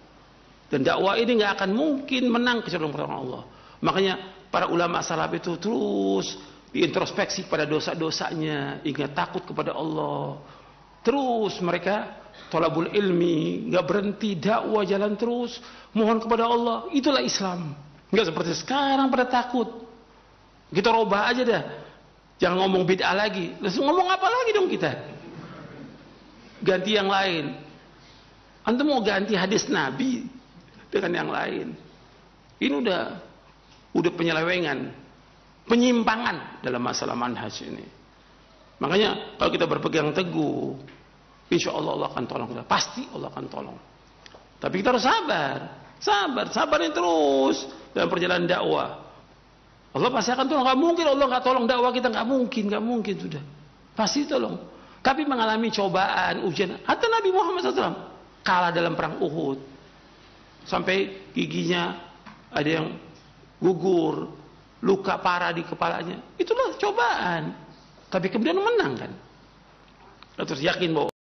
Dan dakwah ini nggak akan mungkin menang kecuali pertolongan Allah. Makanya para ulama salaf itu terus diintrospeksi pada dosa-dosanya, ingat takut kepada Allah. Terus mereka thalabul ilmi, nggak berhenti, dakwah jalan terus, mohon kepada Allah. Itulah Islam. Enggak seperti sekarang pada takut. Kita robah aja dah. Jangan ngomong bid'ah lagi. Lalu ngomong apa lagi dong kita? Ganti yang lain. Antum mau ganti hadis Nabi dengan yang lain. Ini udah penyelewengan, penyimpangan dalam masalah manhaj ini. Makanya kalau kita berpegang teguh, insya Allah Allah akan tolong kita. Pasti Allah akan tolong. Tapi kita harus sabar. Sabarin terus dalam perjalanan dakwah. Allah pasti akan tolong. Gak mungkin Allah gak tolong dakwah kita, gak mungkin sudah. Pasti tolong. Tapi mengalami cobaan, ujian. Hatta Nabi Muhammad SAW kalah dalam perang Uhud. Sampai giginya ada yang gugur, luka parah di kepalanya. Itulah cobaan. Tapi kemudian menang kan. Terus yakin bahwa